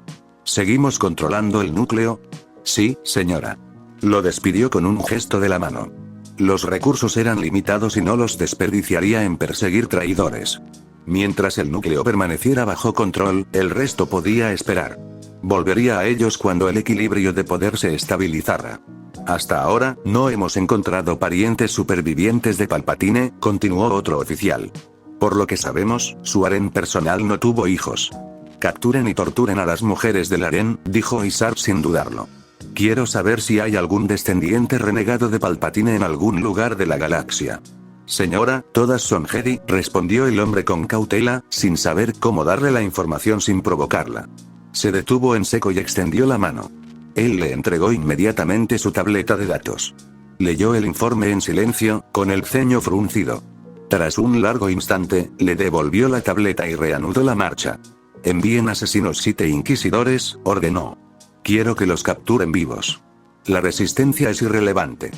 ¿Seguimos controlando el núcleo? Sí, señora. Lo despidió con un gesto de la mano. Los recursos eran limitados y no los desperdiciaría en perseguir traidores. Mientras el núcleo permaneciera bajo control, el resto podía esperar. Volvería a ellos cuando el equilibrio de poder se estabilizara. Hasta ahora, no hemos encontrado parientes supervivientes de Palpatine, continuó otro oficial. Por lo que sabemos, su harén personal no tuvo hijos. Capturen y torturen a las mujeres del harén, dijo Isaac sin dudarlo. Quiero saber si hay algún descendiente renegado de Palpatine en algún lugar de la galaxia. Señora, todas son Jedi, respondió el hombre con cautela, sin saber cómo darle la información sin provocarla. Se detuvo en seco y extendió la mano. Él le entregó inmediatamente su tableta de datos. Leyó el informe en silencio, con el ceño fruncido. Tras un largo instante, le devolvió la tableta y reanudó la marcha. Envíen asesinos 7 inquisidores, ordenó. Quiero que los capturen vivos. La resistencia es irrelevante.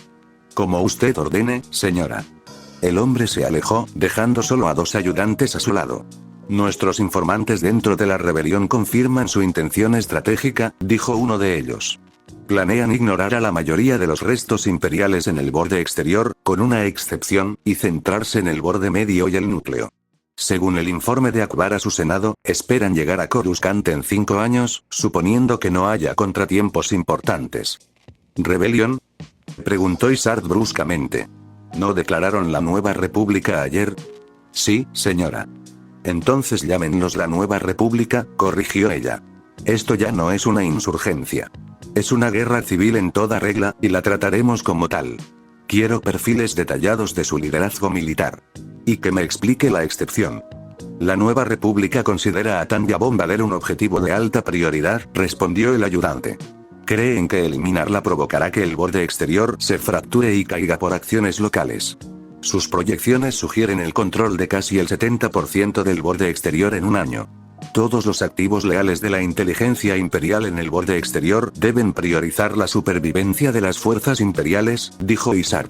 Como usted ordene, señora. El hombre se alejó, dejando solo a 2 ayudantes a su lado. Nuestros informantes dentro de la rebelión confirman su intención estratégica, dijo uno de ellos. Planean ignorar a la mayoría de los restos imperiales en el borde exterior, con una excepción, y centrarse en el borde medio y el núcleo. Según el informe de Akbar a su senado, esperan llegar a Coruscant en 5 años, suponiendo que no haya contratiempos importantes. ¿Rebelión?, preguntó Isard bruscamente. ¿No declararon la Nueva República ayer? Sí, señora. Entonces llámenlos la Nueva República, corrigió ella. Esto ya no es una insurgencia. Es una guerra civil en toda regla, y la trataremos como tal. Quiero perfiles detallados de su liderazgo militar. Y que me explique la excepción. La Nueva República considera a Tanya Bombardier un objetivo de alta prioridad, respondió el ayudante. Creen que eliminarla provocará que el borde exterior se fracture y caiga por acciones locales. Sus proyecciones sugieren el control de casi el 70% del borde exterior en un año. Todos los activos leales de la inteligencia imperial en el borde exterior deben priorizar la supervivencia de las fuerzas imperiales, dijo Isard.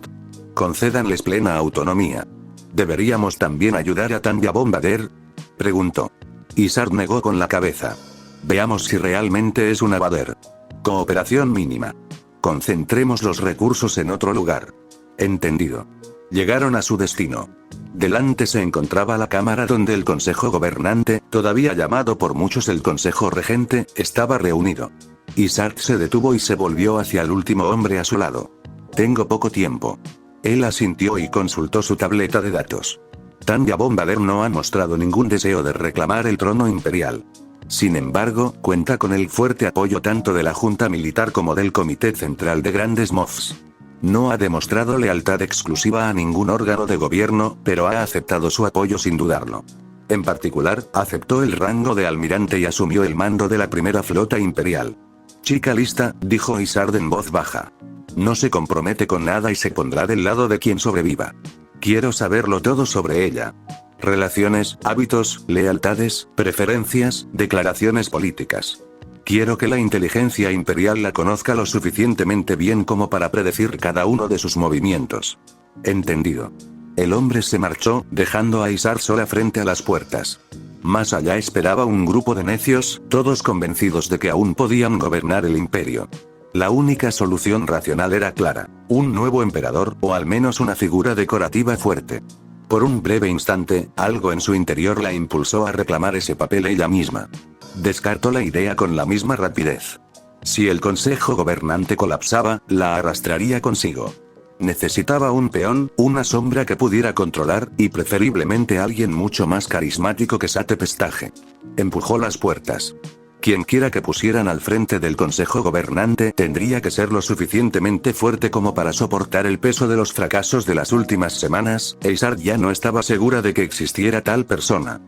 Concédanles plena autonomía. ¿Deberíamos también ayudar a Tanya Bombardier?, preguntó. Isard negó con la cabeza. Veamos si realmente es una Vader. Cooperación mínima. Concentremos los recursos en otro lugar. Entendido. Llegaron a su destino. Delante se encontraba la cámara donde el Consejo Gobernante, todavía llamado por muchos el Consejo Regente, estaba reunido. Isard se detuvo y se volvió hacia el último hombre a su lado. Tengo poco tiempo. Él asintió y consultó su tableta de datos. Tanya Bombardier no ha mostrado ningún deseo de reclamar el trono imperial. Sin embargo, cuenta con el fuerte apoyo tanto de la Junta Militar como del Comité Central de Grandes Moffs. No ha demostrado lealtad exclusiva a ningún órgano de gobierno, pero ha aceptado su apoyo sin dudarlo. En particular, aceptó el rango de almirante y asumió el mando de la primera flota imperial. Chica lista, dijo Isard en voz baja. No se compromete con nada y se pondrá del lado de quien sobreviva. Quiero saberlo todo sobre ella. Relaciones, hábitos, lealtades, preferencias, declaraciones políticas. Quiero que la inteligencia imperial la conozca lo suficientemente bien como para predecir cada uno de sus movimientos. Entendido. El hombre se marchó, dejando a Isard sola frente a las puertas. Más allá esperaba un grupo de necios, todos convencidos de que aún podían gobernar el imperio. La única solución racional era clara: un nuevo emperador, o al menos una figura decorativa fuerte. Por un breve instante, algo en su interior la impulsó a reclamar ese papel ella misma. Descartó la idea con la misma rapidez. Si el Consejo Gobernante colapsaba, la arrastraría consigo. Necesitaba un peón, una sombra que pudiera controlar, y preferiblemente alguien mucho más carismático que Sate Pestaje. Empujó las puertas. Quienquiera que pusieran al frente del Consejo Gobernante tendría que ser lo suficientemente fuerte como para soportar el peso de los fracasos de las últimas semanas. Isard ya no estaba segura de que existiera tal persona.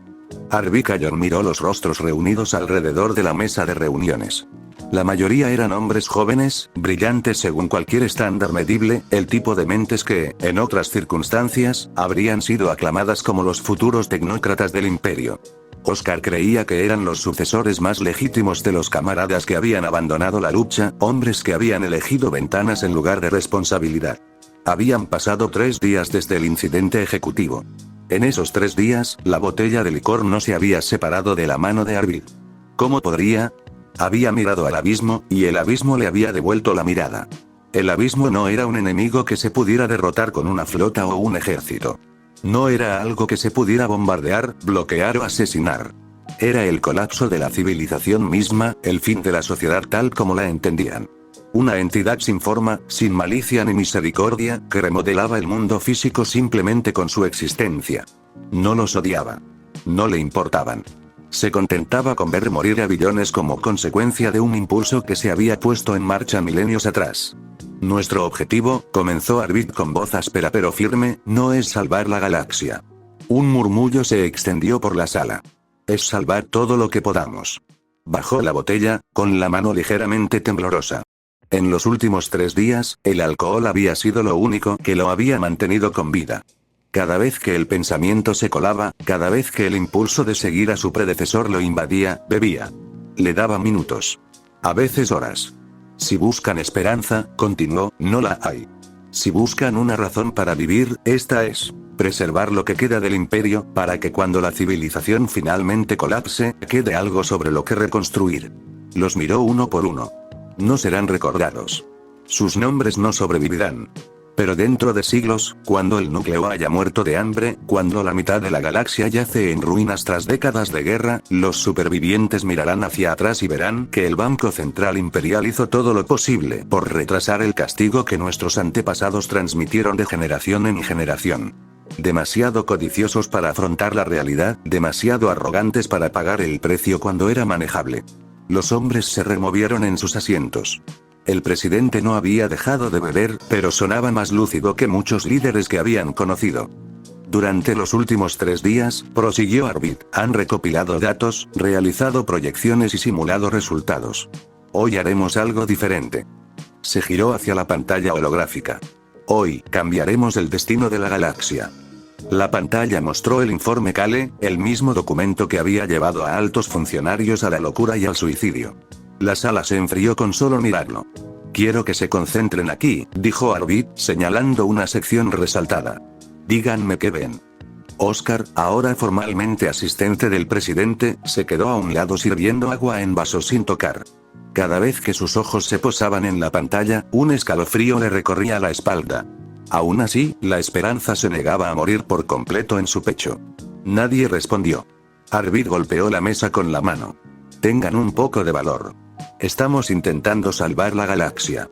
Arvid Kallor miró los rostros reunidos alrededor de la mesa de reuniones. La mayoría eran hombres jóvenes, brillantes según cualquier estándar medible, el tipo de mentes que, en otras circunstancias, habrían sido aclamadas como los futuros tecnócratas del imperio. Oscar creía que eran los sucesores más legítimos de los camaradas que habían abandonado la lucha, hombres que habían elegido ventanas en lugar de responsabilidad. Habían pasado 3 días desde el incidente ejecutivo. En esos 3 días, la botella de licor no se había separado de la mano de Arvid. ¿Cómo podría? Había mirado al abismo, y el abismo le había devuelto la mirada. El abismo no era un enemigo que se pudiera derrotar con una flota o un ejército. No era algo que se pudiera bombardear, bloquear o asesinar. Era el colapso de la civilización misma, el fin de la sociedad tal como la entendían. Una entidad sin forma, sin malicia ni misericordia, que remodelaba el mundo físico simplemente con su existencia. No los odiaba. No le importaban. Se contentaba con ver morir a billones como consecuencia de un impulso que se había puesto en marcha milenios atrás. Nuestro objetivo, comenzó Arvid con voz áspera pero firme, no es salvar la galaxia. Un murmullo se extendió por la sala. Es salvar todo lo que podamos. Bajó la botella, con la mano ligeramente temblorosa. En los últimos 3 días, el alcohol había sido lo único que lo había mantenido con vida. Cada vez que el pensamiento se colaba, cada vez que el impulso de seguir a su predecesor lo invadía, bebía. Le daba minutos. A veces horas. Si buscan esperanza, continuó, no la hay. Si buscan una razón para vivir, esta es: preservar lo que queda del imperio, para que cuando la civilización finalmente colapse, quede algo sobre lo que reconstruir. Los miró uno por uno. No serán recordados. Sus nombres no sobrevivirán. Pero dentro de siglos, cuando el núcleo haya muerto de hambre, cuando la mitad de la galaxia yace en ruinas tras décadas de guerra, los supervivientes mirarán hacia atrás y verán que el Banco Central Imperial hizo todo lo posible por retrasar el castigo que nuestros antepasados transmitieron de generación en generación. Demasiado codiciosos para afrontar la realidad, demasiado arrogantes para pagar el precio cuando era manejable. Los hombres se removieron en sus asientos. El presidente no había dejado de beber, pero sonaba más lúcido que muchos líderes que habían conocido. Durante los últimos 3 días, prosiguió Arvid, han recopilado datos, realizado proyecciones y simulado resultados. Hoy haremos algo diferente. Se giró hacia la pantalla holográfica. Hoy, cambiaremos el destino de la galaxia. La pantalla mostró el informe Kale, el mismo documento que había llevado a altos funcionarios a la locura y al suicidio. La sala se enfrió con solo mirarlo. Quiero que se concentren aquí, dijo Arvid, señalando una sección resaltada. Díganme qué ven. Oscar, ahora formalmente asistente del presidente, se quedó a un lado sirviendo agua en vasos sin tocar. Cada vez que sus ojos se posaban en la pantalla, un escalofrío le recorría la espalda. Aún así, la esperanza se negaba a morir por completo en su pecho. Nadie respondió. Arvid golpeó la mesa con la mano. Tengan un poco de valor. Estamos intentando salvar la galaxia.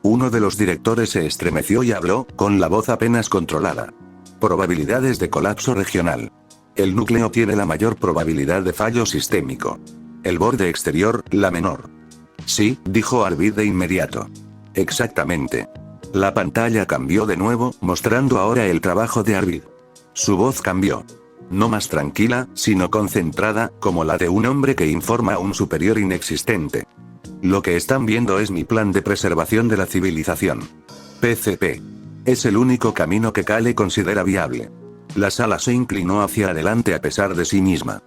Uno de los directores se estremeció y habló, con la voz apenas controlada. Probabilidades de colapso regional. El núcleo tiene la mayor probabilidad de fallo sistémico. El borde exterior, la menor. Sí, dijo Arvid de inmediato. Exactamente. La pantalla cambió de nuevo, mostrando ahora el trabajo de Arvid. Su voz cambió. No más tranquila, sino concentrada, como la de un hombre que informa a un superior inexistente. Lo que están viendo es mi plan de preservación de la civilización. PCP. Es el único camino que Kale considera viable. La sala se inclinó hacia adelante a pesar de sí misma.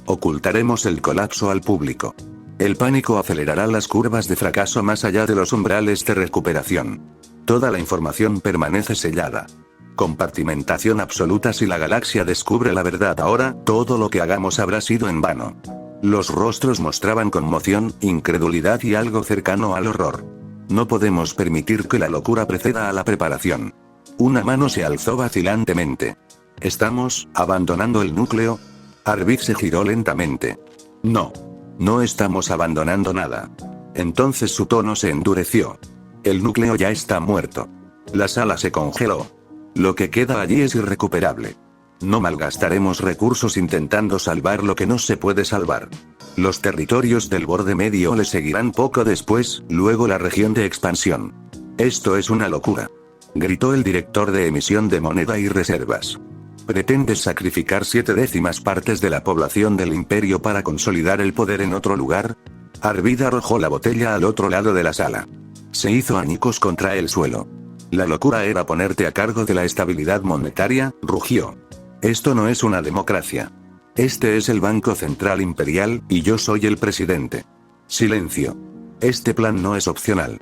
Ocultaremos el colapso al público. El pánico acelerará las curvas de fracaso más allá de los umbrales de recuperación. Toda la información permanece sellada. Compartimentación absoluta. Si la galaxia descubre la verdad ahora, todo lo que hagamos habrá sido en vano. Los rostros mostraban conmoción, incredulidad y algo cercano al horror. No podemos permitir que la locura preceda a la preparación. Una mano se alzó vacilantemente. ¿Estamos abandonando el núcleo? Arvid se giró lentamente. No. No estamos abandonando nada. Entonces su tono se endureció. El núcleo ya está muerto. La sala se congeló. Lo que queda allí es irrecuperable. No malgastaremos recursos intentando salvar lo que no se puede salvar. Los territorios del borde medio le seguirán poco después, luego la región de expansión. Esto es una locura. Gritó el director de emisión de moneda y reservas. ¿Pretendes sacrificar 7/10 partes de la población del imperio para consolidar el poder en otro lugar? Arvid arrojó la botella al otro lado de la sala. Se hizo añicos contra el suelo. La locura era ponerte a cargo de la estabilidad monetaria, rugió. Esto no es una democracia. Este es el Banco Central Imperial, y yo soy el presidente. Silencio. Este plan no es opcional.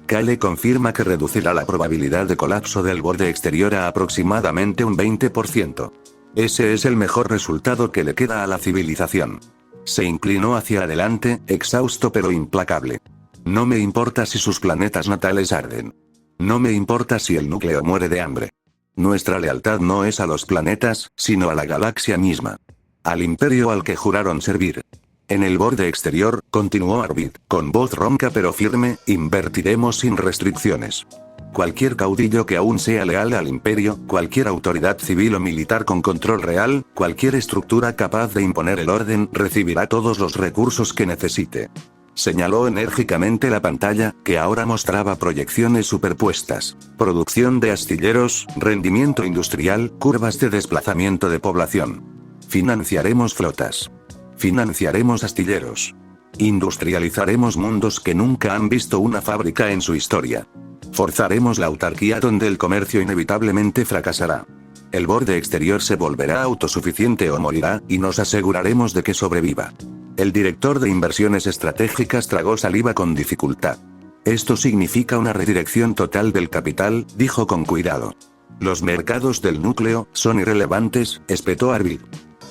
Kale confirma que reducirá la probabilidad de colapso del borde exterior a aproximadamente un 20%. Ese es el mejor resultado que le queda a la civilización. Se inclinó hacia adelante, exhausto pero implacable. No me importa si sus planetas natales arden. No me importa si el núcleo muere de hambre. Nuestra lealtad no es a los planetas, sino a la galaxia misma. Al imperio al que juraron servir. En el borde exterior, continuó Arvid, con voz ronca pero firme, invertiremos sin restricciones. Cualquier caudillo que aún sea leal al imperio, cualquier autoridad civil o militar con control real, cualquier estructura capaz de imponer el orden, recibirá todos los recursos que necesite. Señaló enérgicamente la pantalla, que ahora mostraba proyecciones superpuestas. Producción de astilleros, rendimiento industrial, curvas de desplazamiento de población. Financiaremos flotas. Financiaremos astilleros. Industrializaremos mundos que nunca han visto una fábrica en su historia. Forzaremos la autarquía donde el comercio inevitablemente fracasará. El borde exterior se volverá autosuficiente o morirá, y nos aseguraremos de que sobreviva. El director de inversiones estratégicas tragó saliva con dificultad. Esto significa una redirección total del capital, dijo con cuidado. Los mercados del núcleo son irrelevantes, espetó Arvid.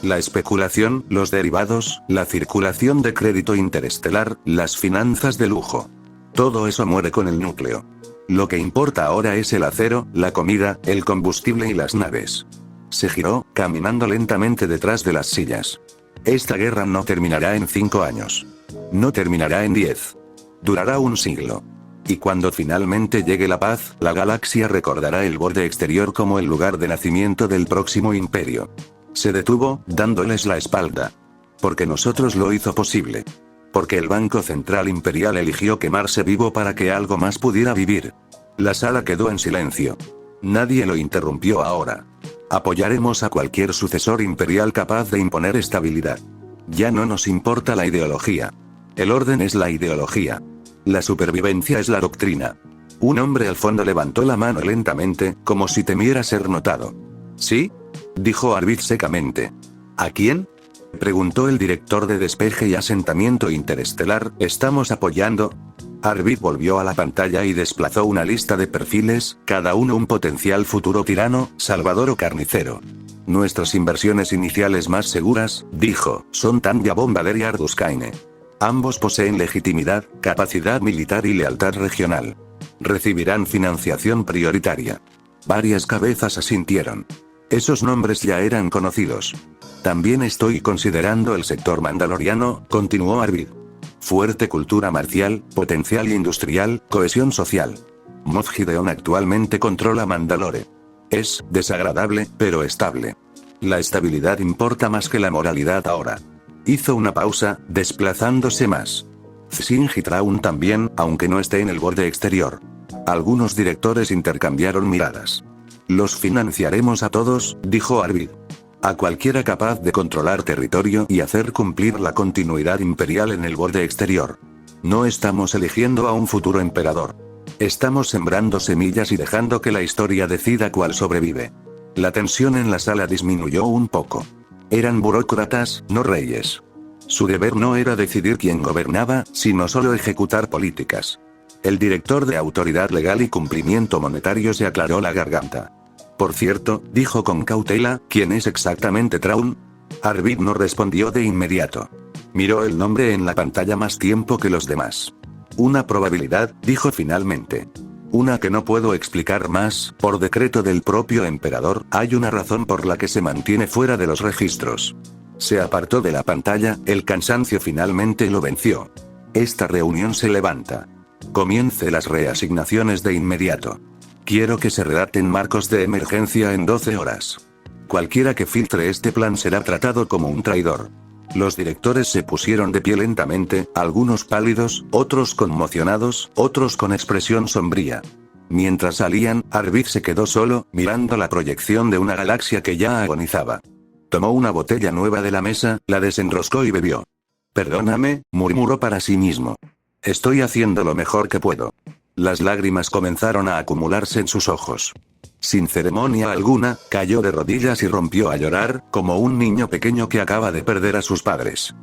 La especulación, los derivados, la circulación de crédito interestelar, las finanzas de lujo. Todo eso muere con el núcleo. Lo que importa ahora es el acero, la comida, el combustible y las naves. Se giró, caminando lentamente detrás de las sillas. Esta guerra no terminará en 5 años. No terminará en 10. Durará un siglo. Y cuando finalmente llegue la paz, la galaxia recordará el borde exterior como el lugar de nacimiento del próximo imperio. Se detuvo, dándoles la espalda. Porque nosotros lo hizo posible. Porque el Banco Central Imperial eligió quemarse vivo para que algo más pudiera vivir. La sala quedó en silencio. Nadie lo interrumpió ahora. Apoyaremos a cualquier sucesor imperial capaz de imponer estabilidad. Ya no nos importa la ideología. El orden es la ideología. La supervivencia es la doctrina. Un hombre al fondo levantó la mano lentamente, como si temiera ser notado. ¿Sí? Dijo Arvid secamente. ¿A quién? Preguntó el director de despeje y asentamiento interestelar. ¿Estamos apoyando? Arvid volvió a la pantalla y desplazó una lista de perfiles, cada uno un potencial futuro tirano, salvador o carnicero. Nuestras inversiones iniciales más seguras, dijo, son Tanya Bombarder y Ardus Kaine. Ambos poseen legitimidad, capacidad militar y lealtad regional. Recibirán financiación prioritaria. Varias cabezas asintieron. Esos nombres ya eran conocidos. También estoy considerando el sector mandaloriano, continuó Arvid. Fuerte cultura marcial, potencial industrial, cohesión social. Moff Gideon actualmente controla Mandalore. Es desagradable, pero estable. La estabilidad importa más que la moralidad ahora. Hizo una pausa, desplazándose más. Xin y Traun también, aunque no esté en el borde exterior. Algunos directores intercambiaron miradas. Los financiaremos a todos, dijo Arvid. A cualquiera capaz de controlar territorio y hacer cumplir la continuidad imperial en el borde exterior. No estamos eligiendo a un futuro emperador. Estamos sembrando semillas y dejando que la historia decida cuál sobrevive. La tensión en la sala disminuyó un poco. Eran burócratas, no reyes. Su deber no era decidir quién gobernaba, sino solo ejecutar políticas. El director de Autoridad Legal y Cumplimiento Monetario se aclaró la garganta. Por cierto, dijo con cautela, ¿quién es exactamente Traun? Arvid no respondió de inmediato. Miró el nombre en la pantalla más tiempo que los demás. Una probabilidad, dijo finalmente. Una que no puedo explicar más, por decreto del propio emperador, hay una razón por la que se mantiene fuera de los registros. Se apartó de la pantalla, el cansancio finalmente lo venció. Esta reunión se levanta. Comience las reasignaciones de inmediato. Quiero que se redacten marcos de emergencia en 12 horas. Cualquiera que filtre este plan será tratado como un traidor. Los directores se pusieron de pie lentamente, algunos pálidos, otros conmocionados, otros con expresión sombría. Mientras salían, Arvid se quedó solo, mirando la proyección de una galaxia que ya agonizaba. Tomó una botella nueva de la mesa, la desenroscó y bebió. Perdóname, murmuró para sí mismo. Estoy haciendo lo mejor que puedo. Las lágrimas comenzaron a acumularse en sus ojos. Sin ceremonia alguna, cayó de rodillas y rompió a llorar, como un niño pequeño que acaba de perder a sus padres.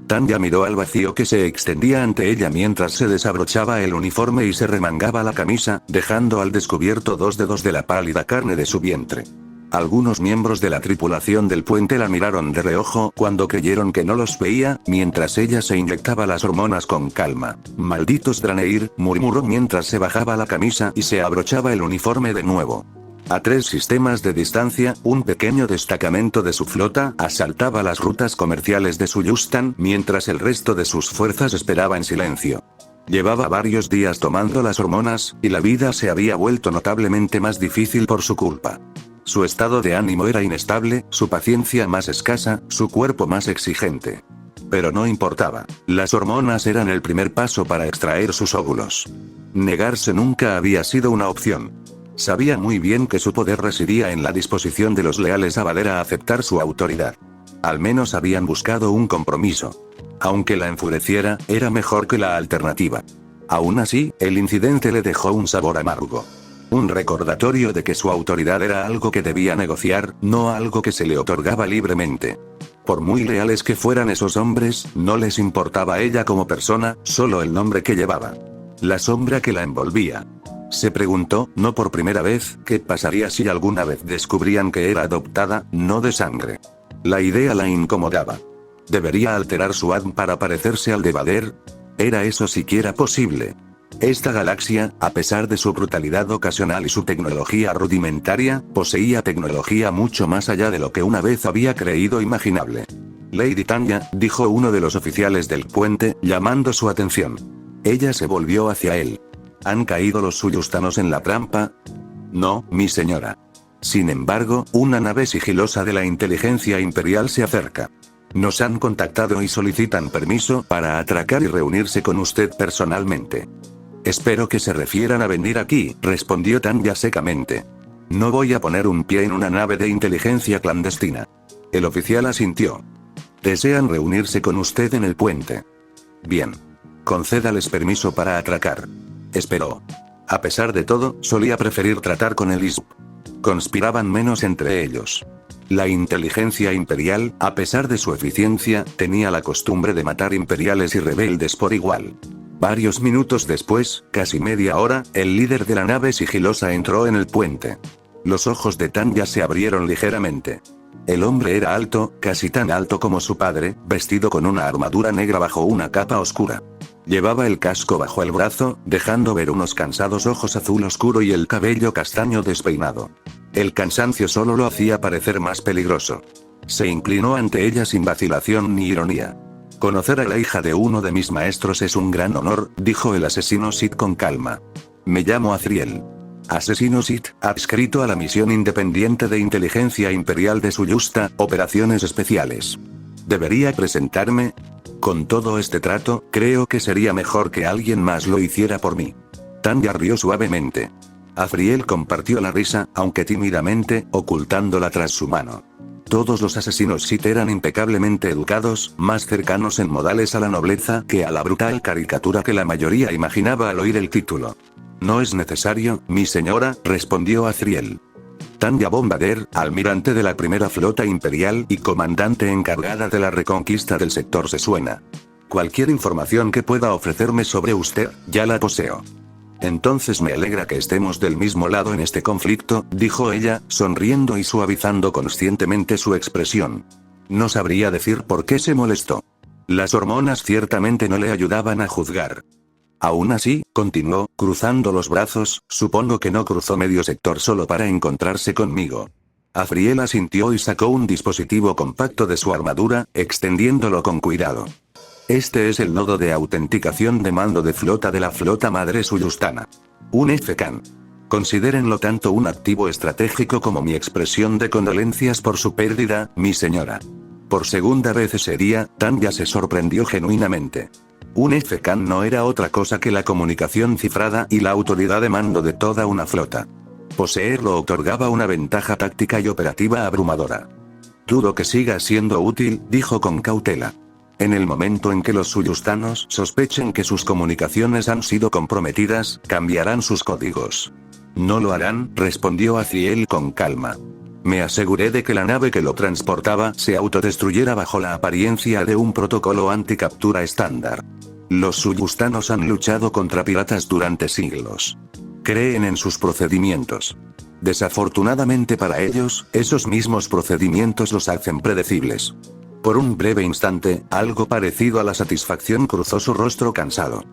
Tanya miró al vacío que se extendía ante ella mientras se desabrochaba el uniforme y se remangaba la camisa, dejando al descubierto 2 dedos de la pálida carne de su vientre. Algunos miembros de la tripulación del puente la miraron de reojo cuando creyeron que no los veía, mientras ella se inyectaba las hormonas con calma. «Malditos Draneir», murmuró mientras se bajaba la camisa y se abrochaba el uniforme de nuevo. A 3 sistemas de distancia, un pequeño destacamento de su flota asaltaba las rutas comerciales de Suyustan mientras el resto de sus fuerzas esperaba en silencio. Llevaba varios días tomando las hormonas, y la vida se había vuelto notablemente más difícil por su culpa. Su estado de ánimo era inestable, su paciencia más escasa, su cuerpo más exigente. Pero no importaba, las hormonas eran el primer paso para extraer sus óvulos. Negarse nunca había sido una opción. Sabía muy bien que su poder residía en la disposición de los leales a Vader a aceptar su autoridad. Al menos habían buscado un compromiso. Aunque la enfureciera, era mejor que la alternativa. Aún así, el incidente le dejó un sabor amargo. Un recordatorio de que su autoridad era algo que debía negociar, no algo que se le otorgaba libremente. Por muy leales que fueran esos hombres, no les importaba ella como persona, solo el nombre que llevaba. La sombra que la envolvía. Se preguntó, no por primera vez, qué pasaría si alguna vez descubrían que era adoptada, no de sangre. La idea la incomodaba. ¿Debería alterar su ADN para parecerse al de Vader? ¿Era eso siquiera posible? Esta galaxia, a pesar de su brutalidad ocasional y su tecnología rudimentaria, poseía tecnología mucho más allá de lo que una vez había creído imaginable. Lady Tanya, dijo uno de los oficiales del puente, llamando su atención. Ella se volvió hacia él. ¿Han caído los suyustanos en la trampa? No, mi señora. Sin embargo, una nave sigilosa de la inteligencia imperial se acerca. Nos han contactado y solicitan permiso para atracar y reunirse con usted personalmente. Espero que se refieran a venir aquí, respondió Tanya secamente. No voy a poner un pie en una nave de inteligencia clandestina. El oficial asintió. Desean reunirse con usted en el puente. Bien. Concédales permiso para atracar. Esperó. A pesar de todo, solía preferir tratar con el ISB. Conspiraban menos entre ellos. La inteligencia imperial, a pesar de su eficiencia, tenía la costumbre de matar imperiales y rebeldes por igual. Varios minutos después, casi media hora, el líder de la nave sigilosa entró en el puente. Los ojos de Tanya se abrieron ligeramente. El hombre era alto, casi tan alto como su padre, vestido con una armadura negra bajo una capa oscura. Llevaba el casco bajo el brazo, dejando ver unos cansados ojos azul oscuro y el cabello castaño despeinado. El cansancio solo lo hacía parecer más peligroso. Se inclinó ante ella sin vacilación ni ironía. Conocer a la hija de uno de mis maestros es un gran honor, dijo el asesino Sith con calma. Me llamo Azriel. Asesino Sith, adscrito a la misión independiente de inteligencia imperial de Suyusta, operaciones especiales. ¿Debería presentarme? Con todo este trato, creo que sería mejor que alguien más lo hiciera por mí. Tanya rió suavemente. Azriel compartió la risa, aunque tímidamente, ocultándola tras su mano. Todos los asesinos Sith eran impecablemente educados, más cercanos en modales a la nobleza que a la brutal caricatura que la mayoría imaginaba al oír el título. No es necesario, mi señora, respondió Azriel. Tanya Bombarder, almirante de la primera flota imperial y comandante encargada de la reconquista del sector Sesuena. Cualquier información que pueda ofrecerme sobre usted, ya la poseo. Entonces me alegra que estemos del mismo lado en este conflicto, dijo ella, sonriendo y suavizando conscientemente su expresión. No sabría decir por qué se molestó. Las hormonas ciertamente no le ayudaban a juzgar. Aún así, continuó, cruzando los brazos, supongo que no cruzó medio sector solo para encontrarse conmigo. Azriel asintió y sacó un dispositivo compacto de su armadura, extendiéndolo con cuidado. Este es el nodo de autenticación de mando de flota de la flota madre suyustana. Un FCAN. Considérenlo tanto un activo estratégico como mi expresión de condolencias por su pérdida, mi señora. Por segunda vez ese día, Tanya se sorprendió genuinamente. Un FCAN no era otra cosa que la comunicación cifrada y la autoridad de mando de toda una flota. Poseerlo otorgaba una ventaja táctica y operativa abrumadora. Dudo que siga siendo útil, dijo con cautela. En el momento en que los suyustanos sospechen que sus comunicaciones han sido comprometidas, cambiarán sus códigos. No lo harán, respondió Azriel con calma. Me aseguré de que la nave que lo transportaba se autodestruyera bajo la apariencia de un protocolo anticaptura estándar. Los suyustanos han luchado contra piratas durante siglos. Creen en sus procedimientos. Desafortunadamente para ellos, esos mismos procedimientos los hacen predecibles. Por un breve instante, algo parecido a la satisfacción cruzó su rostro cansado.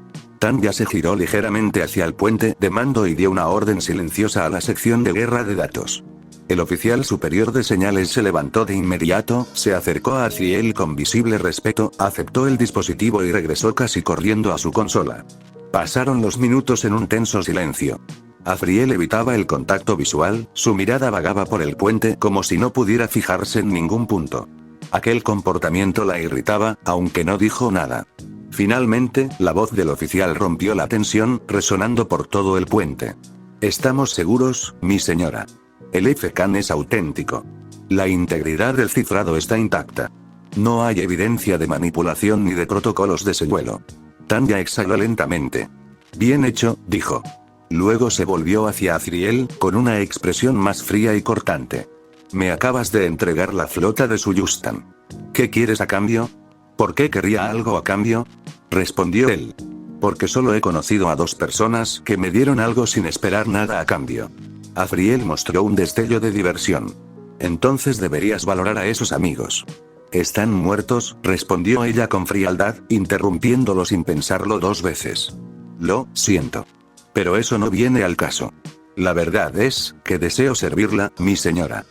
Tanya se giró ligeramente hacia el puente de mando y dio una orden silenciosa a la sección de guerra de datos. El oficial superior de señales se levantó de inmediato, se acercó a Azriel con visible respeto, aceptó el dispositivo y regresó casi corriendo a su consola. Pasaron los minutos en un tenso silencio. Azriel evitaba el contacto visual, su mirada vagaba por el puente como si no pudiera fijarse en ningún punto. Aquel comportamiento la irritaba, aunque no dijo nada. Finalmente, la voz del oficial rompió la tensión, resonando por todo el puente. Estamos seguros, mi señora. El FCAN es auténtico. La integridad del cifrado está intacta. No hay evidencia de manipulación ni de protocolos de señuelo. Tanya exhaló lentamente. Bien hecho, dijo. Luego se volvió hacia Azriel, con una expresión más fría y cortante. Me acabas de entregar la flota de Suyustan. ¿Qué quieres a cambio? ¿Por qué querría algo a cambio? Respondió él. Porque solo he conocido a 2 personas que me dieron algo sin esperar nada a cambio. Azriel mostró un destello de diversión. Entonces deberías valorar a esos amigos. Están muertos, respondió ella con frialdad, interrumpiéndolo sin pensarlo 2 veces. Lo siento. Pero eso no viene al caso. La verdad es, que deseo servirla, mi señora.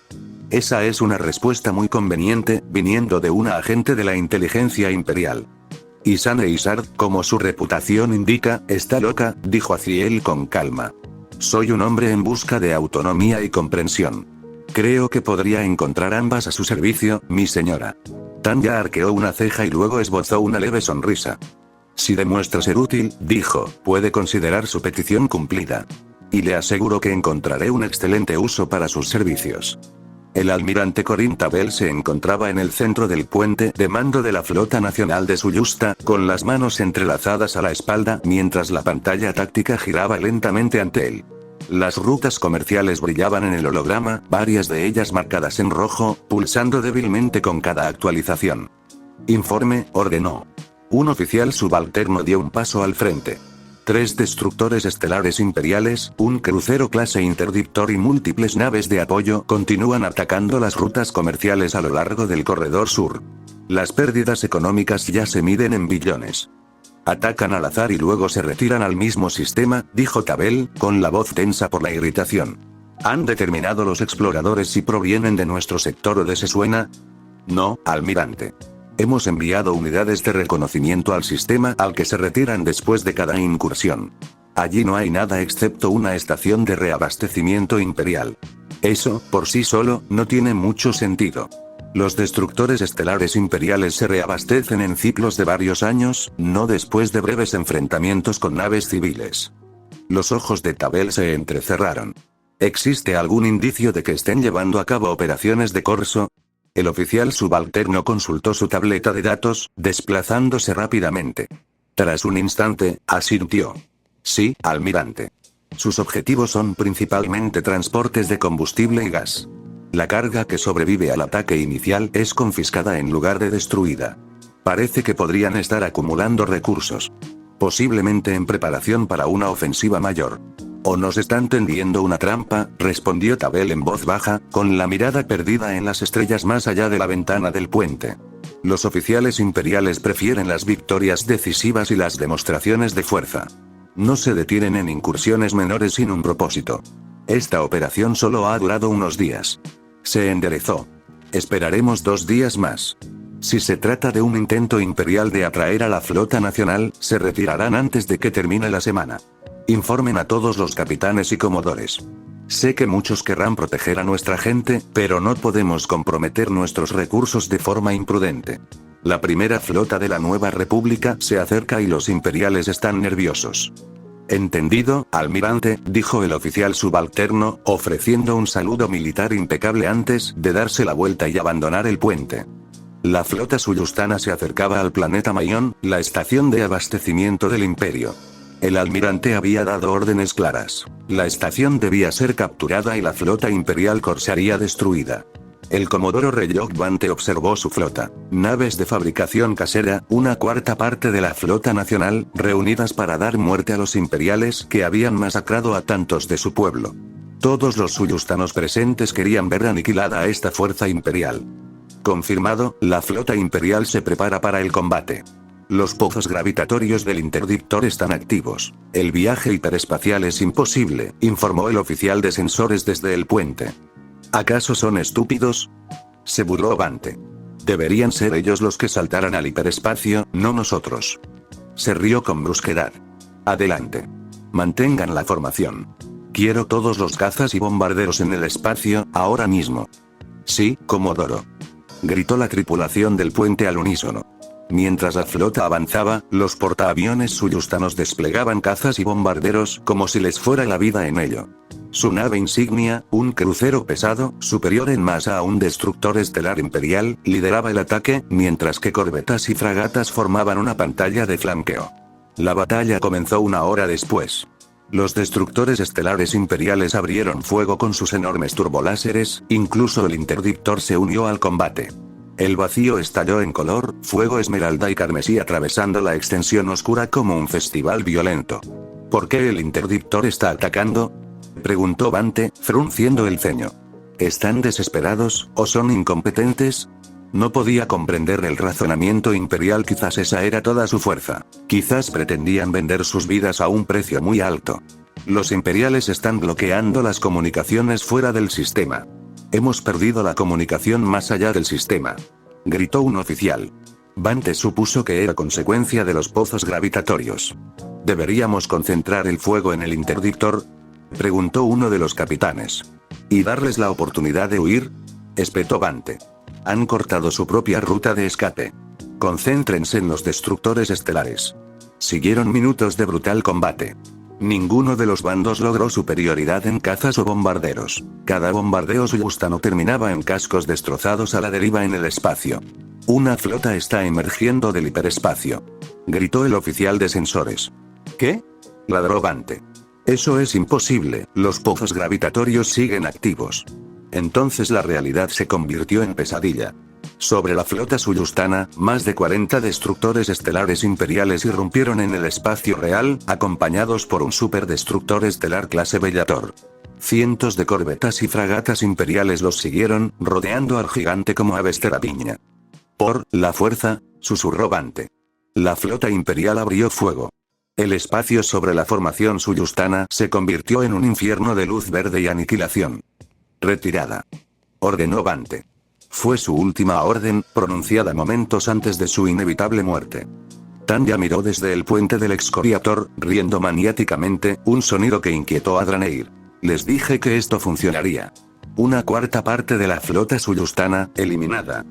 Esa es una respuesta muy conveniente, viniendo de una agente de la inteligencia imperial. Isane Isard, como su reputación indica, está loca, dijo Aziel con calma. Soy un hombre en busca de autonomía y comprensión. Creo que podría encontrar ambas a su servicio, mi señora. Tanya arqueó una ceja y luego esbozó una leve sonrisa. Si demuestra ser útil, dijo, puede considerar su petición cumplida. Y le aseguro que encontraré un excelente uso para sus servicios. El almirante Corin Tabel se encontraba en el centro del puente de mando de la Flota Nacional de Suyusta, con las manos entrelazadas a la espalda, mientras la pantalla táctica giraba lentamente ante él. Las rutas comerciales brillaban en el holograma, varias de ellas marcadas en rojo, pulsando débilmente con cada actualización. Informe, ordenó. Un oficial subalterno dio un paso al frente. 3 destructores estelares imperiales, un crucero clase interdictor y múltiples naves de apoyo continúan atacando las rutas comerciales a lo largo del corredor sur. Las pérdidas económicas ya se miden en billones. Atacan al azar y luego se retiran al mismo sistema, dijo Tabel, con la voz tensa por la irritación. ¿Han determinado los exploradores si provienen de nuestro sector o de se suena? No, almirante. Hemos enviado unidades de reconocimiento al sistema al que se retiran después de cada incursión. Allí no hay nada excepto una estación de reabastecimiento imperial. Eso, por sí solo, no tiene mucho sentido. Los destructores estelares imperiales se reabastecen en ciclos de varios años, no después de breves enfrentamientos con naves civiles. Los ojos de Tabel se entrecerraron. ¿Existe algún indicio de que estén llevando a cabo operaciones de corso? El oficial subalterno consultó su tableta de datos, desplazándose rápidamente. Tras un instante, asintió. Sí, almirante. Sus objetivos son principalmente transportes de combustible y gas. La carga que sobrevive al ataque inicial es confiscada en lugar de destruida. Parece que podrían estar acumulando recursos. Posiblemente en preparación para una ofensiva mayor. ¿O nos están tendiendo una trampa?, respondió Tabel en voz baja, con la mirada perdida en las estrellas más allá de la ventana del puente. Los oficiales imperiales prefieren las victorias decisivas y las demostraciones de fuerza. No se detienen en incursiones menores sin un propósito. Esta operación solo ha durado unos días. Se enderezó. Esperaremos 2 días más. Si se trata de un intento imperial de atraer a la flota nacional, se retirarán antes de que termine la semana. Informen a todos los capitanes y comodores. Sé que muchos querrán proteger a nuestra gente, pero no podemos comprometer nuestros recursos de forma imprudente. La primera flota de la Nueva República se acerca y los imperiales están nerviosos. Entendido, almirante, dijo el oficial subalterno, ofreciendo un saludo militar impecable antes de darse la vuelta y abandonar el puente. La flota suyustana se acercaba al planeta Mayón, la estación de abastecimiento del imperio. El almirante había dado órdenes claras. La estación debía ser capturada y la flota imperial corsaria destruida. El comodoro Reyok Vante observó su flota. Naves de fabricación casera, una cuarta parte de la flota nacional, reunidas para dar muerte a los imperiales que habían masacrado a tantos de su pueblo. Todos los suyustanos presentes querían ver aniquilada a esta fuerza imperial. Confirmado, la flota imperial se prepara para el combate. Los pozos gravitatorios del interdictor están activos. El viaje hiperespacial es imposible, informó el oficial de sensores desde el puente. ¿Acaso son estúpidos?, se burló Vante. Deberían ser ellos los que saltaran al hiperespacio, no nosotros. Se rió con brusquedad. Adelante. Mantengan la formación. Quiero todos los cazas y bombarderos en el espacio, ahora mismo. Sí, Comodoro. Gritó la tripulación del puente al unísono. Mientras la flota avanzaba, los portaaviones suyustanos desplegaban cazas y bombarderos como si les fuera la vida en ello. Su nave insignia, un crucero pesado, superior en masa a un destructor estelar imperial, lideraba el ataque, mientras que corbetas y fragatas formaban una pantalla de flanqueo. La batalla comenzó 1 hora después. Los destructores estelares imperiales abrieron fuego con sus enormes turboláseres, incluso el interdictor se unió al combate. El vacío estalló en color, fuego esmeralda y carmesí atravesando la extensión oscura como un festival violento. ¿Por qué el interdictor está atacando?, preguntó Vante, frunciendo el ceño. ¿Están desesperados, o son incompetentes? No podía comprender el razonamiento imperial, quizás esa era toda su fuerza. Quizás pretendían vender sus vidas a un precio muy alto. Los imperiales están bloqueando las comunicaciones fuera del sistema. Hemos perdido la comunicación más allá del sistema, gritó un oficial. Vante supuso que era consecuencia de los pozos gravitatorios. ¿Deberíamos concentrar el fuego en el interdictor?, preguntó uno de los capitanes. ¿Y darles la oportunidad de huir?, espetó Vante. Han cortado su propia ruta de escape. Concéntrense en los destructores estelares. Siguieron minutos de brutal combate. Ninguno de los bandos logró superioridad en cazas o bombarderos. Cada bombardeo suyustano terminaba en cascos destrozados a la deriva en el espacio. Una flota está emergiendo del hiperespacio, gritó el oficial de sensores. ¿Qué?, ladró Vante. Eso es imposible, los pozos gravitatorios siguen activos. Entonces la realidad se convirtió en pesadilla. Sobre la flota suyustana, más de 40 destructores estelares imperiales irrumpieron en el espacio real, acompañados por un superdestructor estelar clase Bellator. Cientos de corbetas y fragatas imperiales los siguieron, rodeando al gigante como aves de rapiña. Por la fuerza, susurró Vante. La flota imperial abrió fuego. El espacio sobre la formación suyustana se convirtió en un infierno de luz verde y aniquilación. Retirada, ordenó Vante. Fue su última orden, pronunciada momentos antes de su inevitable muerte. Tanya miró desde el puente del excoriator, riendo maniáticamente, un sonido que inquietó a Draneir. Les dije que esto funcionaría. Una cuarta parte de la flota suyustana, eliminada,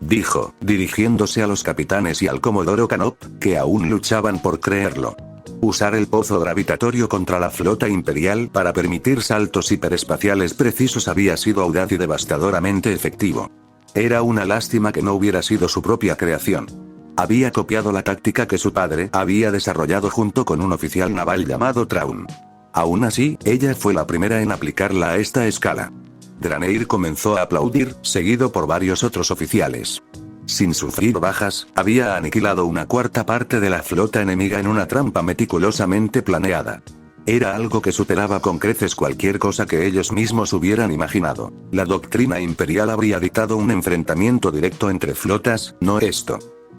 dijo, dirigiéndose a los capitanes y al comodoro Canop, que aún luchaban por creerlo. Usar el pozo gravitatorio contra la flota imperial para permitir saltos hiperespaciales precisos había sido audaz y devastadoramente efectivo. Era una lástima que no hubiera sido su propia creación. Había copiado la táctica que su padre había desarrollado junto con un oficial naval llamado Traun. Aún así, ella fue la primera en aplicarla a esta escala. Draneir comenzó a aplaudir, seguido por varios otros oficiales. Sin sufrir bajas, había aniquilado una cuarta parte de la flota enemiga en una trampa meticulosamente planeada. Era algo que superaba con creces cualquier cosa que ellos mismos hubieran imaginado. La doctrina imperial habría dictado un enfrentamiento directo entre flotas, no esto.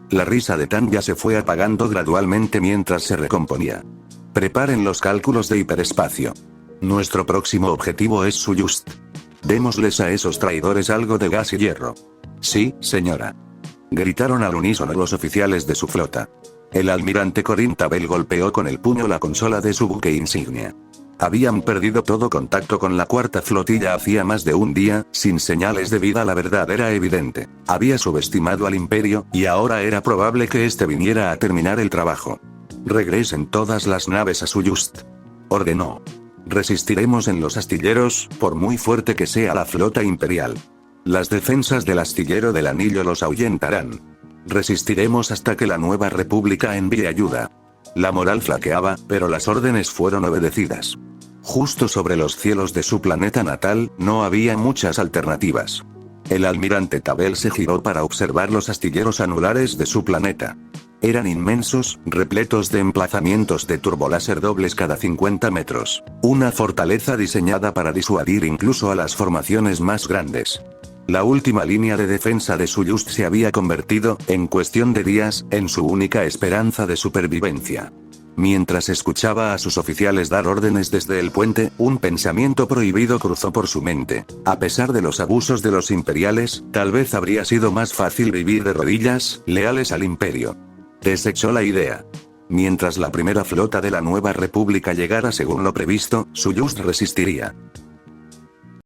La risa de Tanya se fue apagando gradualmente mientras se recomponía. Preparen los cálculos de hiperespacio. Nuestro próximo objetivo es Suyust. Démosles a esos traidores algo de gas y hierro. Sí, señora, gritaron al unísono los oficiales de su flota. El almirante Corin Tabel golpeó con el puño la consola de su buque insignia. Habían perdido todo contacto con la cuarta flotilla hacía más de un día, sin señales de vida. La verdad era evidente. Había subestimado al imperio, y ahora era probable que este viniera a terminar el trabajo. Regresen todas las naves a Suyust, ordenó. Resistiremos en los astilleros, por muy fuerte que sea la flota imperial. Las defensas del astillero del anillo los ahuyentarán. Resistiremos hasta que la nueva república envíe ayuda. La moral flaqueaba, pero las órdenes fueron obedecidas. Justo sobre los cielos de su planeta natal, no había muchas alternativas. El almirante Tabel se giró para observar los astilleros anulares de su planeta. Eran inmensos, repletos de emplazamientos de turboláser dobles cada 50 metros. Una fortaleza diseñada para disuadir incluso a las formaciones más grandes. La última línea de defensa de Suyust se había convertido, en cuestión de días, en su única esperanza de supervivencia. Mientras escuchaba a sus oficiales dar órdenes desde el puente, un pensamiento prohibido cruzó por su mente. A pesar de los abusos de los imperiales, tal vez habría sido más fácil vivir de rodillas, leales al imperio. Desechó la idea. Mientras la primera flota de la nueva república llegara según lo previsto, Suyust resistiría.